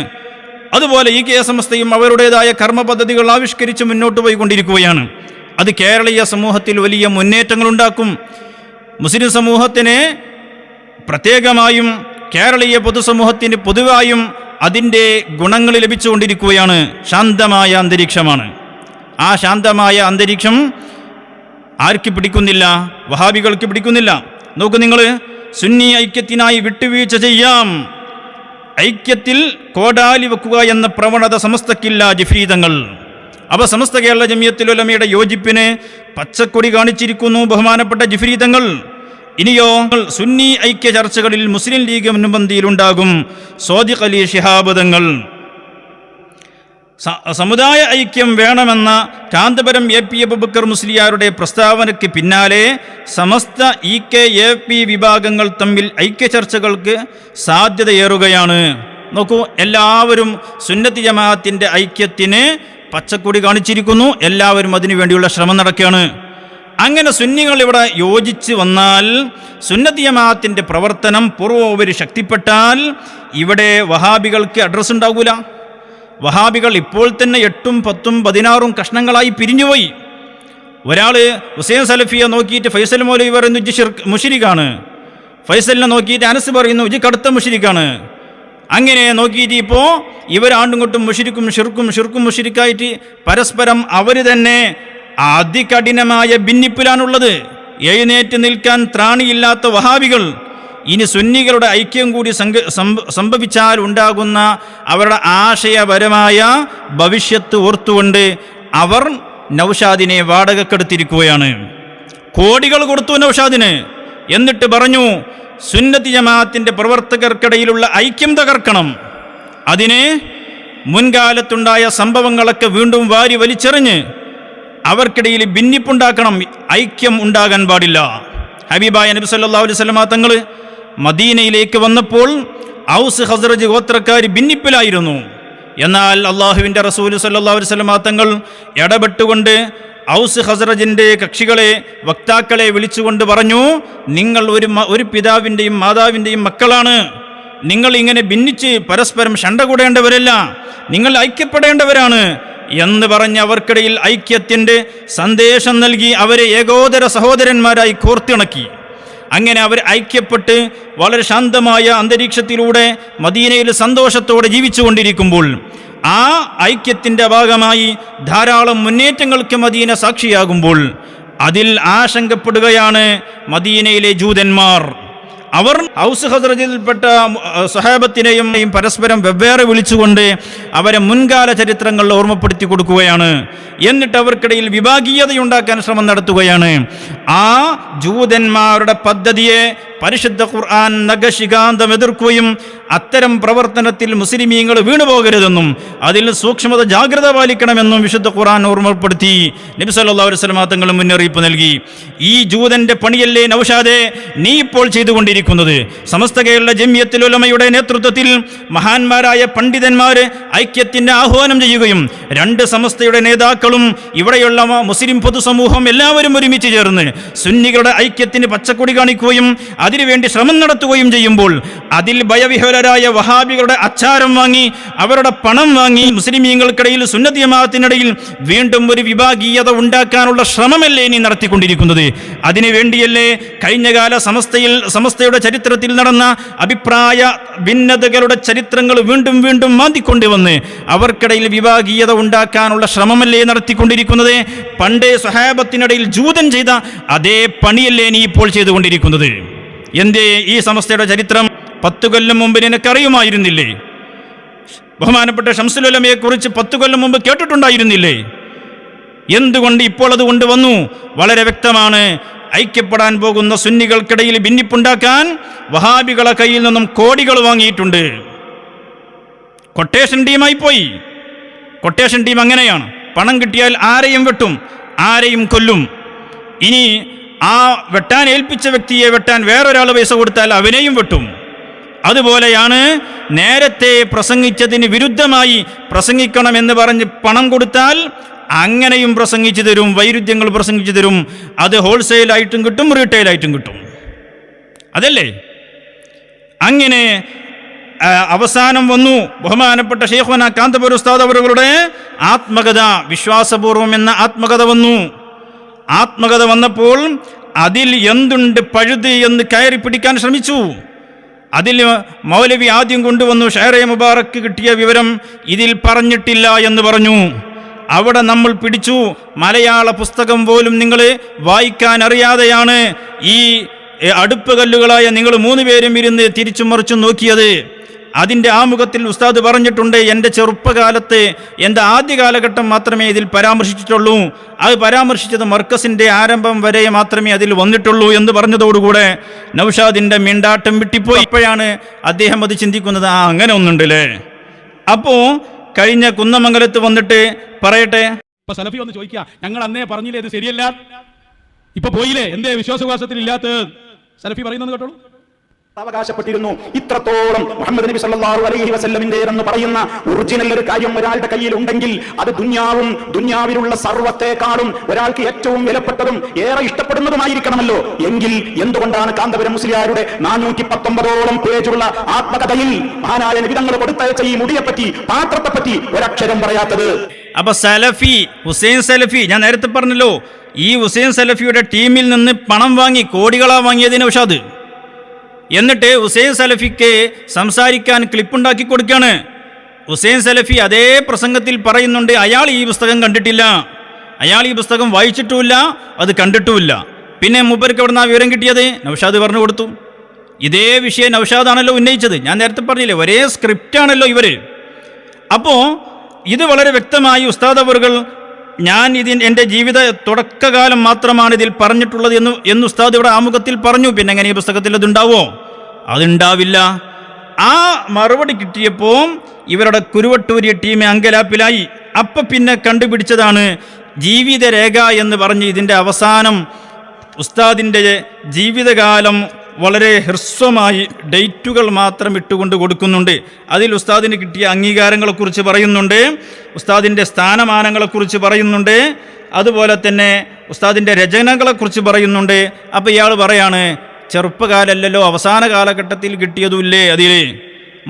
അതുപോലെ ഈ കെ സമസ്തയും അവരുടേതായ കർമ്മ പദ്ധതികൾ ആവിഷ്കരിച്ച് മുന്നോട്ട് പോയിക്കൊണ്ടിരിക്കുകയാണ്. അത് കേരളീയ സമൂഹത്തിൽ വലിയ മുന്നേറ്റങ്ങളുണ്ടാക്കും. മുസ്ലിം സമൂഹത്തിന് പ്രത്യേകമായും കേരളീയ പൊതുസമൂഹത്തിന് പൊതുവായും അതിൻ്റെ ഗുണങ്ങൾ ലഭിച്ചുകൊണ്ടിരിക്കുകയാണ്. ശാന്തമായ അന്തരീക്ഷമാണ്. ആ ശാന്തമായ അന്തരീക്ഷം ആർക്ക് പിടിക്കുന്നില്ല? വഹാബികൾക്ക് പിടിക്കുന്നില്ല. നോക്കൂ നിങ്ങൾ, സുന്നി ഐക്യത്തിനായി വിട്ടുവീഴ്ച ചെയ്യാം, ഐക്യത്തിൽ കോടാലി വെക്കുക എന്ന പ്രവണത സമസ്തക്കില്ല. ജിഫ്രീതങ്ങൾ അവ സമസ്ത കേരള ജമിയത്തുൽ ഉലമയുടെ യോജിപ്പിന് പച്ചക്കൊടി കാണിച്ചിരിക്കുന്നു ബഹുമാനപ്പെട്ട ജിഫ്രീതങ്ങൾ. ഇനിയോ സുന്നി ഐക്യ ചർച്ചകളിൽ മുസ്ലിം ലീഗ് മുൻപന്തിയിലുണ്ടാകും. സ്വാദിഖ് അലി ശിഹാബ് തങ്ങൾ സമുദായ ഐക്യം വേണമെന്ന കാന്തപുരം എ പി അബൂബക്കർ മുസ്ലിയാരുടെ പ്രസ്താവനയ്ക്ക് പിന്നാലെ സമസ്ത ഇ കെ എ പി വിഭാഗങ്ങൾ തമ്മിൽ ഐക്യ ചർച്ചകൾക്ക് സാധ്യതയേറുകയാണ്. നോക്കൂ, എല്ലാവരും സുന്നത്ത് ജമാഅത്തിന്റെ ഐക്യത്തിന് പച്ചക്കൊടി കാണിച്ചിരിക്കുന്നു. എല്ലാവരും അതിനു വേണ്ടിയുള്ള ശ്രമം നടക്കുകയാണ്. അങ്ങനെ സുന്നികൾ ഇവിടെ യോജിച്ച് വന്നാൽ, സുന്നത്ത് ജമാഅത്തിന്റെ പ്രവർത്തനം പൂർവ്വോപരി ശക്തിപ്പെട്ടാൽ ഇവിടെ വഹാബികൾക്ക് അഡ്രസ് ഉണ്ടാകൂല. വഹാബികൾ ഇപ്പോൾ തന്നെ 8ഉം 10ഉം 16ഉം കഷ്ണങ്ങളായി പിരിഞ്ഞുപോയി. ഒരാൾ ഹുസൈൻ സലഫിയെ നോക്കിയിട്ട് ഫൈസൽ മൗലവി പറയുന്നു ഇജ് മുശ്രിക്കാണ്, ഫൈസലിനെ നോക്കിയിട്ട് അനസ് പറയുന്നു ഇജ് കടുത്ത മുശ്രിക്കാണ്. അങ്ങനെ നോക്കിയിട്ട് ഇപ്പോൾ ഇവരാണ്ടും കൊണ്ടും മുശ്രിക്കും ഷിർക്കും മുശ്രിക്കായിട്ട് പരസ്പരം അവർ തന്നെ അതികഠിനമായ ഭിന്നിപ്പിലാണുള്ളത്. എഴുന്നേറ്റ് നിൽക്കാൻ ത്രാണിയില്ലാത്ത വഹാബികൾ ഇനി സുന്നികളുടെ ഐക്യം കൂടി സംഭവിച്ചാൽ ഉണ്ടാകുന്ന അവരുടെ ആശയപരമായ ഭവിഷ്യത്ത് ഓർത്തുകൊണ്ട് അവർ നൗഷാദിനെ വാടകക്കെടുത്തിരിക്കുകയാണ്. കോടികൾ കൊടുത്തു നൗഷാദിന്. എന്നിട്ട് പറഞ്ഞു സുന്നത്ത് ജമാഅത്തിന്റെ പ്രവർത്തകർക്കിടയിലുള്ള ഐക്യം തകർക്കണം, അതിന് മുൻകാലത്തുണ്ടായ സംഭവങ്ങളൊക്കെ വീണ്ടും വാരി വലിച്ചെറിഞ്ഞ് അവർക്കിടയിൽ ഭിന്നിപ്പുണ്ടാക്കണം, ഐക്യം ഉണ്ടാകാൻ പാടില്ല. ഹബീബായ നബി സല്ലല്ലാഹു അലൈഹി വസല്ലമ തങ്ങൾ മദീനയിലേക്ക് വന്നപ്പോൾ ഔസ് ഖസ്റജ് ഗോത്രക്കാർ ഭിന്നിപ്പിലായിരുന്നു. എന്നാൽ അള്ളാഹുവിൻ്റെ റസൂൽ സല്ലല്ലാഹു അലൈഹി വസല്ലം തങ്ങൾ ഇടപെട്ടുകൊണ്ട് ഔസ് ഖസ്റജിൻ്റെ കക്ഷികളെ, വക്താക്കളെ വിളിച്ചുകൊണ്ട് പറഞ്ഞു, നിങ്ങൾ ഒരു പിതാവിൻ്റെയും മാതാവിൻ്റെയും മക്കളാണ്. നിങ്ങൾ ഇങ്ങനെ ഭിന്നിച്ച് പരസ്പരം ശണ്ട കൂടേണ്ടവരല്ല, നിങ്ങൾ ഐക്യപ്പെടേണ്ടവരാണ് എന്ന് പറഞ്ഞ് അവർക്കിടയിൽ ഐക്യത്തിൻ്റെ സന്ദേശം നൽകി അവരെ ഏകോദര സഹോദരന്മാരായി കോർത്തിണക്കി. അങ്ങനെ അവർ ഐക്യപ്പെട്ട് വളരെ ശാന്തമായ അന്തരീക്ഷത്തിലൂടെ മദീനയിൽ സന്തോഷത്തോടെ ജീവിച്ചുകൊണ്ടിരിക്കുമ്പോൾ ആ ഐക്യത്തിൻ്റെ ഭാഗമായി ധാരാളം മുന്നേറ്റങ്ങൾക്ക് മദീന സാക്ഷിയാകുമ്പോൾ അതിൽ ആശങ്കപ്പെടുകയാണ് മദീനയിലെ ജൂതന്മാർ. അവർ ഔസ് ഖസ്റജിൽപ്പെട്ട സ്വഹാബത്തിനെയും പരസ്പരം വെവ്വേറെ വിളിച്ചുകൊണ്ട് അവരെ മുൻകാല ചരിത്രങ്ങൾ ഓർമ്മപ്പെടുത്തി കൊടുക്കുകയാണ്. എന്നിട്ട് അവർക്കിടയിൽ വിഭാഗീയതയുണ്ടാക്കാൻ ശ്രമം നടത്തുകയാണ്. ആ ജൂതന്മാരുടെ പദ്ധതിയെ പരിശുദ്ധ ഖുർആൻ നഖശികാന്തം എതിർക്കുകയും അത്തരം പ്രവർത്തനത്തിൽ മുസ്ലിമീങ്ങൾ വീണുപോകരുതെന്നും അതിൽ സൂക്ഷ്മത ജാഗ്രത പാലിക്കണമെന്നും വിശുദ്ധ ഖുർആൻ ഓർമ്മപ്പെടുത്തി നബി സല്ലല്ലാഹു അലൈഹി വസല്ലം തങ്ങൾ മുന്നറിയിപ്പ് നൽകി. ഈ ജൂതന്റെ പണിയല്ലേ നൗഷാദേ നീ ഇപ്പോൾ ചെയ്തുകൊണ്ടിരിക്കുന്നത്? സമസ്ത കേരള ജംഇയ്യത്തുൽ ഉലമയുടെ നേതൃത്വത്തിൽ മഹാന്മാരായ പണ്ഡിതന്മാര് ഐക്യത്തിന്റെ ആഹ്വാനം ചെയ്യുകയും രണ്ട് സമസ്തയുടെ നേതാക്കളും ഇവിടെയുള്ള മുസ്ലിം പൊതുസമൂഹം എല്ലാവരും ഒരുമിച്ച് ചേർന്ന് സുന്നികളുടെ ഐക്യത്തിന് പച്ചക്കൊടി കാണിക്കുകയും അതിനുവേണ്ടി ശ്രമം നടത്തുകയും ചെയ്യുമ്പോൾ അതിൽ ഭയവിഹ്വലരായ വഹാബികളുടെ അച്ചാരം വാങ്ങി അവരുടെ പണം വാങ്ങി മുസ്ലിമീങ്ങൾക്കിടയിൽ സുന്നത്ത് ജമാഅത്തിനിടയിൽ വീണ്ടും ഒരു വിഭാഗീയത ഉണ്ടാക്കാനുള്ള ശ്രമമല്ലേ നീ നടത്തിക്കൊണ്ടിരിക്കുന്നത്? അതിനുവേണ്ടിയല്ലേ കഴിഞ്ഞകാല സമസ്തയുടെ ചരിത്രത്തിൽ നടന്ന അഭിപ്രായ ഭിന്നതകളുടെ ചരിത്രങ്ങൾ വീണ്ടും വീണ്ടും മാന്തിക്കൊണ്ടുവന്ന് അവർക്കിടയിൽ വിഭാഗീയത ഉണ്ടാക്കാനുള്ള ശ്രമമല്ലേ നടത്തിക്കൊണ്ടിരിക്കുന്നത്? പണ്ടേ സ്വഹാബത്തിനിടയിൽ ജൂതൻ ചെയ്ത അതേ പണിയല്ലേ നീ ഇപ്പോൾ ചെയ്തുകൊണ്ടിരിക്കുന്നത്? എന്തേ ഈ സമസ്തയുടെ ചരിത്രം 10 കൊല്ലം മുമ്പ് നിനക്കറിയുമായിരുന്നില്ലേ? ബഹുമാനപ്പെട്ട ശംസുൽ ഉലമയെ കുറിച്ച് 10 കൊല്ലം മുമ്പ് കേട്ടിട്ടുണ്ടായിരുന്നില്ലേ? എന്തുകൊണ്ട് ഇപ്പോൾ അത് കൊണ്ടുവന്നു? വളരെ വ്യക്തമാണ്. ഐക്യപ്പെടാൻ പോകുന്ന സുന്നികൾക്കിടയിൽ ഭിന്നിപ്പുണ്ടാക്കാൻ വഹാബികളെ കയ്യിൽ നിന്നും കോടികൾ വാങ്ങിയിട്ടുണ്ട്. കൊട്ടേഷൻ ടീമായി പോയി. കൊട്ടേഷൻ ടീം അങ്ങനെയാണ്. പണം കിട്ടിയാൽ ആരെയും വെട്ടും, ആരെയും കൊല്ലും. ഇനി ആ വെട്ടാൻ ഏൽപ്പിച്ച വ്യക്തിയെ വെട്ടാൻ വേറൊരാൾ പൈസ കൊടുത്താൽ അവനെയും വെട്ടും. അതുപോലെയാണ് നേരത്തെ പ്രസംഗിച്ചതിന് വിരുദ്ധമായി പ്രസംഗിക്കണമെന്ന് പറഞ്ഞ് പണം കൊടുത്താൽ അങ്ങനെയും പ്രസംഗിച്ചു തരും, വൈരുദ്ധ്യങ്ങൾ പ്രസംഗിച്ചു തരും. അത് ഹോൾസെയിലായിട്ടും കിട്ടും, റീറ്റെയിലായിട്ടും കിട്ടും. അതല്ലേ? അങ്ങനെ അവസാനം വന്നു ബഹുമാനപ്പെട്ട ശൈഖുനാ കാന്തപുരം ഉസ്താദ് അവരുടെ ആത്മകഥ, വിശ്വാസപൂർവം എന്ന ആത്മകഥ വന്നു. ആത്മകഥ വന്നപ്പോൾ അതിൽ എന്തുണ്ട് പഴുത് എന്ന് കയറി പിടിക്കാൻ ശ്രമിച്ചു. അതിൽ മൗലവി ആദ്യം കൊണ്ടുവന്നു ഷഹറെ മുബാറക്ക് കിട്ടിയ വിവരം ഇതിൽ പറഞ്ഞിട്ടില്ല എന്ന് പറഞ്ഞു. അവിടെ നമ്മൾ പിടിച്ചു. മലയാള പുസ്തകം പോലും നിങ്ങൾ വായിക്കാൻ അറിയാതെയാണ് ഈ അടുപ്പ് കല്ലുകളായ നിങ്ങൾ 3 പേരും ഇരുന്ന് തിരിച്ചും മറിച്ചും നോക്കിയത്. അതിൻ്റെ ആമുഖത്തിൽ ഉസ്താദ് പറഞ്ഞിട്ടുണ്ട്, എൻ്റെ ചെറുപ്പകാലത്ത് എൻ്റെ ആദ്യ കാലഘട്ടം മാത്രമേ ഇതിൽ പരാമർശിച്ചിട്ടുള്ളൂ, അത് പരാമർശിച്ചത് മർക്കസിൻ്റെ ആരംഭം വരെ മാത്രമേ അതിൽ വന്നിട്ടുള്ളൂ എന്ന് പറഞ്ഞതോടുകൂടെ നൗഷാദിൻ്റെ മിണ്ടാട്ടം വിട്ടിപ്പോയി. ഇപ്പോഴാണ് അദ്ദേഹം അത് ചിന്തിക്കുന്നത്, അങ്ങനെ ഒന്നുണ്ടല്ലേ. അപ്പോൾ കഴിഞ്ഞ കുന്നമംഗലത്ത് വന്നിട്ട് പറയട്ടെ, ഇപ്പൊ സലഫി ഒന്ന് ചോദിക്കുക, ഞങ്ങൾ അന്നേ പറഞ്ഞില്ലേ ഇത് ശരിയല്ല, ഇപ്പൊ പോയില്ലേ, എന്തേ വിശ്വാസവാസത്തിൽ ഇല്ലാത്ത സലഫി പറയുന്നത് കേട്ടോളൂ. അവകാശപ്പെട്ടിരുന്നു. ഇത്രത്തോളം മുഹമ്മദ് നബി സല്ലല്ലാഹു അലൈഹി വസല്ലമിന്റെ എന്ന് പറയുന്ന ഒറിജിനൽ ഒരു കാര്യം ഒരാളുടെ കയ്യിൽ ഉണ്ടെങ്കിൽ അത് ദുനിയാവിലുള്ള സർവ്വത്തെക്കാളും ഒരാൾക്ക് ഏറ്റവും വിലപ്പെട്ടതും ഏറെ ഇഷ്ടപ്പെടുന്നതുമായിരിക്കണമല്ലോ. എങ്കിൽ എന്തുകൊണ്ടാണ് കാന്തപുരം മുസ്ലിയാരുടെ 419ഓളം പേജുള്ള ആത്മകഥയിൽ മഹാനായ നബിതങ്ങൾ കൊടുത്തയച്ച ഈ മുടിയെപ്പറ്റി, പാത്രത്തെപ്പറ്റി ഒരക്ഷരം പറയാത്തത്? അപ്പൊ സലഫി, ഹുസൈൻ സലഫി, ഞാൻ നേരത്തെ പറഞ്ഞല്ലോ, ഈ ഹുസൈൻ സലഫിയുടെ ടീമിൽ നിന്ന് പണം വാങ്ങി, കോടികളാ വാങ്ങിയതിന് ഉഷാദ്. എന്നിട്ട് ഹുസൈൻ സലഫിക്ക് സംസാരിക്കാൻ ക്ലിപ്പുണ്ടാക്കി കൊടുക്കുകയാണ്. ഹുസൈൻ സലഫി അതേ പ്രസംഗത്തിൽ പറയുന്നുണ്ട്, അയാൾ ഈ പുസ്തകം കണ്ടിട്ടില്ല, അയാൾ ഈ പുസ്തകം വായിച്ചിട്ടുമില്ല, അത് കണ്ടിട്ടുമില്ല. പിന്നെ മൂപ്പർക്ക് എവിടെ നിന്നാ വിവരം കിട്ടിയത്? നൗഷാദ് പറഞ്ഞു കൊടുത്തു. ഇതേ വിഷയം നൗഷാദാണല്ലോ ഉന്നയിച്ചത്. ഞാൻ നേരത്തെ പറഞ്ഞില്ലേ, ഒരേ സ്ക്രിപ്റ്റാണല്ലോ ഇവർ. അപ്പോൾ ഇത് വളരെ വ്യക്തമായി ഉസ്താദ് അവറുകൾ, ഞാൻ എൻ്റെ ജീവിത തുടക്കകാലം മാത്രമാണ് ഇതിൽ പറഞ്ഞിട്ടുള്ളത് എന്ന് ഉസ്താദ് ഇവിടെ ആമുഖത്തിൽ പറഞ്ഞു. പിന്നെ എങ്ങനെ ഈ പുസ്തകത്തിൽ അതുണ്ടാവോ? അതുണ്ടാവില്ല. ആ മറുപടി കിട്ടിയപ്പോൾ ഇവരുടെ കുരുവട്ടൂരിയ ടീം അങ്കലാപ്പിലായി. അപ്പം പിന്നെ കണ്ടുപിടിച്ചതാണ് ജീവിതരേഖ എന്ന് പറഞ്ഞ് ഇതിൻ്റെ അവസാനം ഉസ്താദിൻ്റെ ജീവിതകാലം വളരെ ഹ്രസ്വമായി ഡേറ്റുകൾ മാത്രം ഇട്ടുകൊണ്ട് കൊടുക്കുന്നുണ്ട്. അതിൽ ഉസ്താദിന് കിട്ടിയ അംഗീകാരങ്ങളെക്കുറിച്ച് പറയുന്നുണ്ട്, ഉസ്താദിൻ്റെ സ്ഥാനമാനങ്ങളെക്കുറിച്ച് പറയുന്നുണ്ട്, അതുപോലെ തന്നെ ഉസ്താദിൻ്റെ രചനകളെക്കുറിച്ച് പറയുന്നുണ്ട്. അപ്പോൾ ഇയാൾ പറയാണ്, ചെറുപ്പകാലല്ലോ അവസാന കാലഘട്ടത്തിൽ കിട്ടിയതുമില്ലേ അതിൽ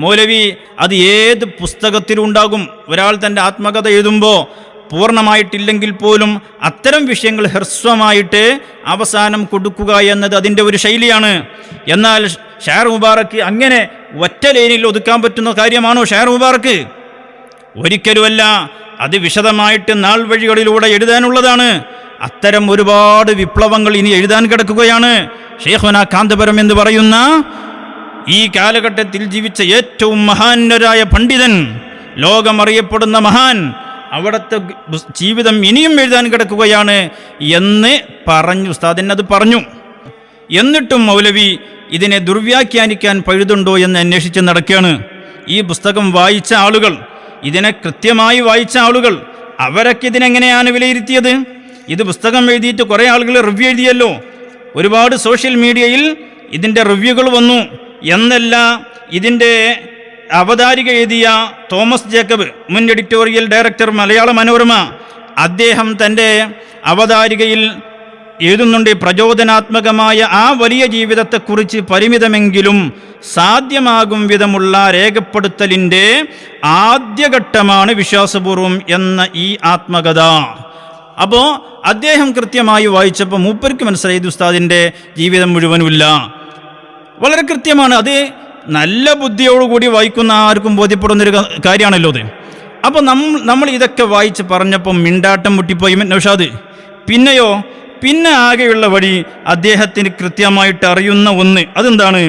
മൗലവി, അത് ഏത് പുസ്തകത്തിലും ഉണ്ടാകും. ഒരാൾ തൻ്റെ ആത്മകഥ എഴുതുമ്പോൾ പൂർണ്ണമായിട്ടില്ലെങ്കിൽ പോലും അത്തരം വിഷയങ്ങൾ ഹ്രസ്വമായിട്ട് അവസാനം കൊടുക്കുക എന്നത് അതിൻ്റെ ഒരു ശൈലിയാണ്. എന്നാൽ ഷാർ മുബാറക്ക് അങ്ങനെ ഒറ്റ ലൈനിൽ ഒതുക്കാൻ പറ്റുന്ന കാര്യമാണോ ഷാർ മുബാറക്ക്? ഒരിക്കലുമല്ല. അത് വിശദമായിട്ട് നാൾ വഴികളിലൂടെ എഴുതാനുള്ളതാണ്. അത്തരം ഒരുപാട് വിപ്ലവങ്ങൾ ഇനി എഴുതാൻ കിടക്കുകയാണ്. ഷെയ്ഖുന കാന്തപുരം എന്ന് പറയുന്ന ഈ കാലഘട്ടത്തിൽ ജീവിച്ച ഏറ്റവും മഹാന്യരായ പണ്ഡിതൻ, ലോകമറിയപ്പെടുന്ന മഹാൻ, അവിടുത്തെ ജീവിതം ഇനിയും എഴുതാൻ കിടക്കുകയാണ് എന്ന് പറഞ്ഞു. ഉസ്താദിന് അത് പറഞ്ഞു. എന്നിട്ടും മൗലവി ഇതിനെ ദുർവ്യാഖ്യാനിക്കാൻ പഴുതുണ്ടോ എന്ന് അന്വേഷിച്ച് നടക്കുകയാണ്. ഈ പുസ്തകം വായിച്ച ആളുകൾ, ഇതിനെ കൃത്യമായി വായിച്ച ആളുകൾ, അവരൊക്കെ ഇതിനെങ്ങനെയാണ് വിലയിരുത്തിയത്? ഇത് പുസ്തകം എഴുതിയിട്ട് കുറേ ആളുകൾ റിവ്യൂ എഴുതിയല്ലോ. ഒരുപാട് സോഷ്യൽ മീഡിയയിൽ ഇതിൻ്റെ റിവ്യൂകൾ വന്നു. എന്നല്ല, ഇതിൻ്റെ അവതാരിക എഴുതിയ തോമസ് ജേക്കബ്, മുൻ എഡിറ്റോറിയൽ ഡയറക്ടർ മലയാള മനോരമ, അദ്ദേഹം തൻ്റെ അവതാരികയിൽ എഴുതുന്നുണ്ട്, പ്രചോദനാത്മകമായ ആ വലിയ ജീവിതത്തെക്കുറിച്ച് പരിമിതമെങ്കിലും സാധ്യമാകും വിധമുള്ള രേഖപ്പെടുത്തലിൻ്റെ ആദ്യഘട്ടമാണ് വിശ്വാസപൂർവം എന്ന ഈ ആത്മകഥ. അപ്പോൾ അദ്ദേഹം കൃത്യമായി വായിച്ചപ്പോൾ മൂപ്പർക്ക് മനസ്സിലായത് ഉസ്താദിൻ്റെ ജീവിതം മുഴുവനുമില്ല. വളരെ കൃത്യമാണ്. അത് നല്ല ബുദ്ധിയോടുകൂടി വായിക്കുന്ന ആർക്കും ബോധ്യപ്പെടുന്നൊരു കാര്യമാണല്ലോ അത്. അപ്പോൾ നമ്മൾ ഇതൊക്കെ വായിച്ച് പറഞ്ഞപ്പം മിണ്ടാട്ടം മുട്ടിപ്പോയി നൗഷാദ്. പിന്നെ ആകെയുള്ള വഴി അദ്ദേഹത്തിന് കൃത്യമായിട്ട് അറിയുന്ന ഒന്ന്, അതെന്താണ്?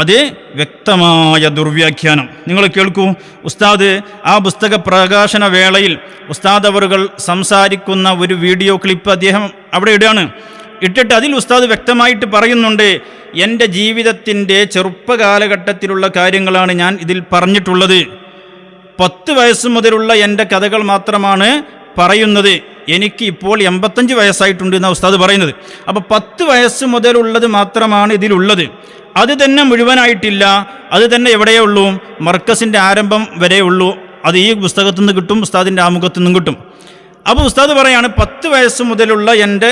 അത് വ്യക്തമായ ദുർവ്യാഖ്യാനം. നിങ്ങൾ കേൾക്കൂ. ഉസ്താദ് ആ പുസ്തക പ്രകാശന വേളയിൽ ഉസ്താദ് അവറുകൾ സംസാരിക്കുന്ന ഒരു വീഡിയോ ക്ലിപ്പ് അദ്ദേഹം അവിടെ ഇടുകയാണ്. ഇട്ടിട്ട് അതിൽ ഉസ്താദ് വ്യക്തമായിട്ട് പറയുന്നുണ്ട്, എൻ്റെ ജീവിതത്തിൻ്റെ ചെറുപ്പകാലഘട്ടത്തിലുള്ള കാര്യങ്ങളാണ് ഞാൻ ഇതിൽ പറഞ്ഞിട്ടുള്ളത്. 10 വയസ്സ് മുതലുള്ള എൻ്റെ കഥകൾ മാത്രമാണ് പറയുന്നത്. എനിക്ക് ഇപ്പോൾ 85 വയസ്സായിട്ടുണ്ട് എന്നാണ് ഉസ്താദ് പറയുന്നത്. അപ്പോൾ 10 വയസ്സ് മുതലുള്ളത് മാത്രമാണ് ഇതിലുള്ളത്. അത് തന്നെ മുഴുവനായിട്ടില്ല. അത് തന്നെ എവിടെയേ ഉള്ളൂ? മർക്കസിൻ്റെ ആരംഭം വരെ ഉള്ളൂ. അത് ഈ പുസ്തകത്തു നിന്ന് കിട്ടും, ഉസ്താദിൻ്റെ ആമുഖത്തു നിന്നും കിട്ടും. അപ്പോൾ ഉസ്താദ് പറയാണ്, 10 വയസ്സ് മുതലുള്ള എൻ്റെ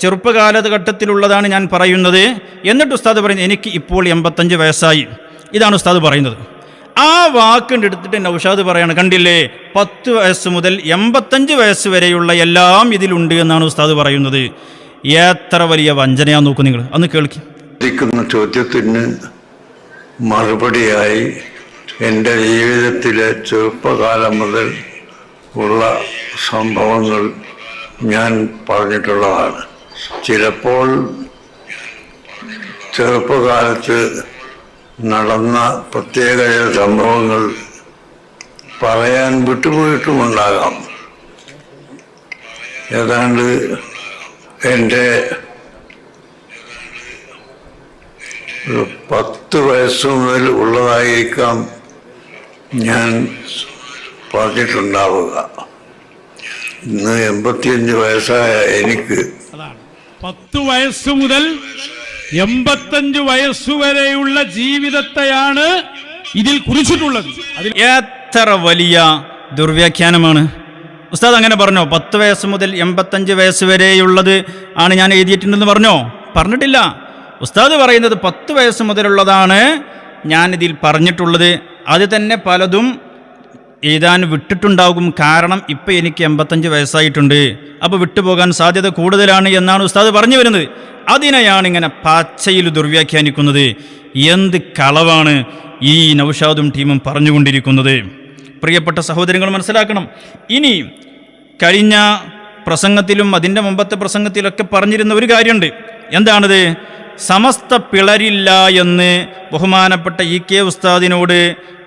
ചെറുപ്പകാലഘട്ടത്തിലുള്ളതാണ് ഞാൻ പറയുന്നത്. എന്നിട്ട് ഉസ്താദ് പറയുന്നത്, എനിക്ക് ഇപ്പോൾ 85 വയസ്സായി. ഇതാണ് ഉസ്താദ് പറയുന്നത്. ആ വാക്കിൻ്റെ എടുത്തിട്ട് നൗഷാദ് പറയാണ്, കണ്ടില്ലേ, 10 വയസ്സ് മുതൽ 85 വയസ്സ് വരെയുള്ള എല്ലാം ഇതിലുണ്ട് എന്നാണ് ഉസ്താദ് പറയുന്നത്. എത്ര വലിയ വഞ്ചനയാന്ന് നോക്കൂ നിങ്ങൾ. അന്ന് കേൾക്കി. ചോദ്യത്തിന് മറുപടിയായി എൻ്റെ ജീവിതത്തിലെ ചെറുപ്പകാലം മുതൽ ഉള്ള സംഭവങ്ങൾ ഞാൻ പറഞ്ഞിട്ടുള്ളതാണ്. ചിലപ്പോൾ ചെറുപ്പകാലത്ത് നടന്ന പ്രത്യേക സംഭവങ്ങൾ പറയാൻ വിട്ടുപോയിട്ടുമുണ്ടാകാം. ഏതാണ്ട് എൻ്റെ 10 വയസ്സ് മുതൽ ഉള്ളതായിരിക്കാം ഞാൻ പറഞ്ഞിട്ടുണ്ടാവുക. ഇന്ന് 85 വയസ്സായ എനിക്ക് 10 വയസ്സ് മുതൽ 85 വയസ്സുവരെയുള്ള ജീവിതത്തെയാണ് ഇതിൽ കുറിച്ചിട്ടുള്ളത്. എത്ര വലിയ ദുർവ്യാഖ്യാനമാണ്. ഉസ്താദ് അങ്ങനെ പറഞ്ഞോ? 10 വയസ്സ് മുതൽ 85 വയസ്സ് വരെയുള്ളത് ആണ് ഞാൻ എഴുതിയിട്ടുണ്ടെന്ന് പറഞ്ഞോ? പറഞ്ഞിട്ടില്ല. ഉസ്താദ് പറയുന്നത് 10 വയസ്സ് മുതലുള്ളതാണ് ഞാനിതിൽ പറഞ്ഞിട്ടുള്ളത്. അത് തന്നെ പലതും എഴുതാൻ വിട്ടിട്ടുണ്ടാകും. കാരണം ഇപ്പം എനിക്ക് 85 വയസ്സായിട്ടുണ്ട്. അപ്പോൾ വിട്ടുപോകാൻ സാധ്യത കൂടുതലാണ് എന്നാണ് ഉസ്താദ് പറഞ്ഞു വരുന്നത്. അതിനെയാണ് ഇങ്ങനെ പച്ചയിൽ ദുർവ്യാഖ്യാനിക്കുന്നത്. എന്ത് കളവാണ് ഈ നൗഷാദും ടീമും പറഞ്ഞുകൊണ്ടിരിക്കുന്നത്. പ്രിയപ്പെട്ട സഹോദരങ്ങൾ മനസ്സിലാക്കണം. ഇനി കഴിഞ്ഞ പ്രസംഗത്തിലും അതിൻ്റെ മുമ്പത്തെ പ്രസംഗത്തിലൊക്കെ പറഞ്ഞിരുന്ന ഒരു കാര്യമുണ്ട്. എന്താണത്? സമസ്ത പിളരില്ല എന്ന് ബഹുമാനപ്പെട്ട EK ഉസ്താദിനോട്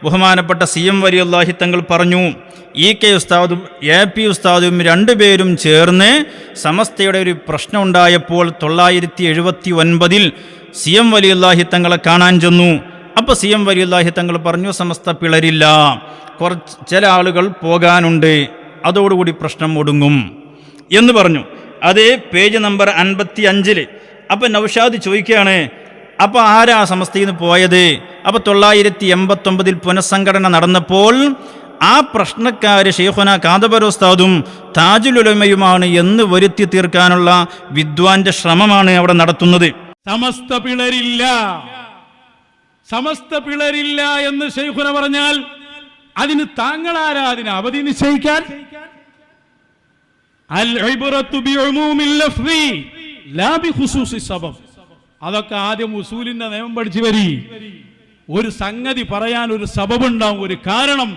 ബഹുമാനപ്പെട്ട CM വലിയുള്ളാഹി തങ്ങൾ പറഞ്ഞു. EK ഉസ്താദും AP ഉസ്താദും രണ്ടുപേരും ചേർന്ന് സമസ്തയുടെ ഒരു പ്രശ്നം ഉണ്ടായപ്പോൾ 979 CM വലിയുള്ളാഹി തങ്ങളെ കാണാൻ ചെന്നു. അപ്പോൾ CM വലിയുള്ളാഹി തങ്ങൾ പറഞ്ഞു, സമസ്ത പിളരില്ല, ചില ആളുകൾ പോകാനുണ്ട്, അതോടുകൂടി പ്രശ്നം ഒടുങ്ങും എന്ന് പറഞ്ഞു. അതേ പേജ് നമ്പർ 55. അപ്പം നൗഷാദ് ചോദിക്കുകയാണ്, അപ്പോൾ ആരാ സമസ്തയിൽ നിന്ന് പോയത്? അപ്പോൾ 989 പുനഃസംഘടന നടന്നപ്പോൾ ആ പ്രശ്നക്കാര് ഷെയ്ഖുന കാന്തപുര ഉസ്താദും താജുൽ ഉലമയുമാണ് എന്ന് വരുത്തി തീർക്കാനുള്ള വിദ്വാന്റെ ശ്രമമാണ് അവിടെ നടത്തുന്നത്. സമസ്ത പിളരില്ല എന്ന് ശൈഖുന പറഞ്ഞാൽ അതിന് താങ്കളാരാ അതിന് അവധി നിശ്ചയിക്കാൻ? അൽ ഇബ്റത്തു ബിഉമൂമിൽ ലഫ്ളി ലാ ബിഖുസൂസി സബബ്. അതൊക്കെ ആദ്യം ഉസൂലിന്റെ നിയമം പഠിച്ചു വരി. ഒരു സംഗതി പറയാൻ ഒരു സബബുണ്ടാവും, ഒരു കാരണം.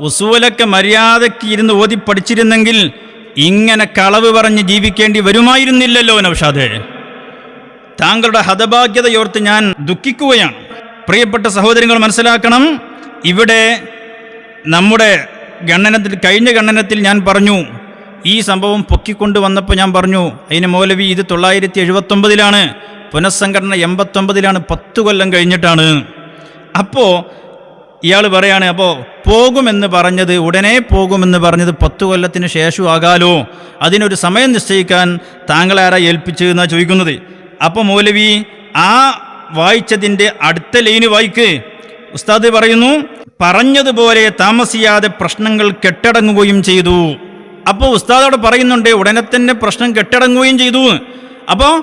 ഉസൂലൊക്കെ മര്യാദയ്ക്ക് ഇരുന്ന് ഓതി പഠിച്ചിരുന്നെങ്കിൽ ഇങ്ങനെ കളവ് പറഞ്ഞ് ജീവിക്കേണ്ടി വരുമായിരുന്നില്ലല്ലോ നൗഷാദേ. താങ്കളുടെ ഹതഭാഗ്യതയോർത്ത് ഞാൻ ദുഃഖിക്കുകയാണ്. പ്രിയപ്പെട്ട സഹോദരങ്ങൾ മനസ്സിലാക്കണം, ഇവിടെ നമ്മുടെ കഴിഞ്ഞ ഗണനത്തിൽ ഞാൻ പറഞ്ഞു, ഈ സംഭവം പൊക്കിക്കൊണ്ട് വന്നപ്പോൾ ഞാൻ പറഞ്ഞു, അതിന് മൗലവി ഇത് 979 പുനഃസംഘടന 89 10 കൊല്ലം കഴിഞ്ഞിട്ടാണ്. അപ്പോൾ ഇയാൾ പറയാണ്, അപ്പോൾ പോകുമെന്ന് പറഞ്ഞത്, ഉടനെ പോകുമെന്ന് പറഞ്ഞത് 10 കൊല്ലത്തിന് ശേഷം ആകാലോ, അതിനൊരു സമയം നിശ്ചയിക്കാൻ താങ്കളാരാ ഏൽപ്പിച്ചു എന്നാണ് ചോദിക്കുന്നത്. അപ്പോൾ മൗലവി ആ വായിച്ചതിൻ്റെ അടുത്ത ലൈന് വായിക്ക്. ഉസ്താദ് പറയുന്നു, പറഞ്ഞതുപോലെ താമസിയാതെ പ്രശ്നങ്ങൾ കെട്ടടങ്ങുകയും ചെയ്തു. അപ്പോൾ ഉസ്താദോട് പറയുന്നുണ്ട്, ഉടനെ തന്നെ പ്രശ്നം കെട്ടടങ്ങുകയും ചെയ്തു. അപ്പോൾ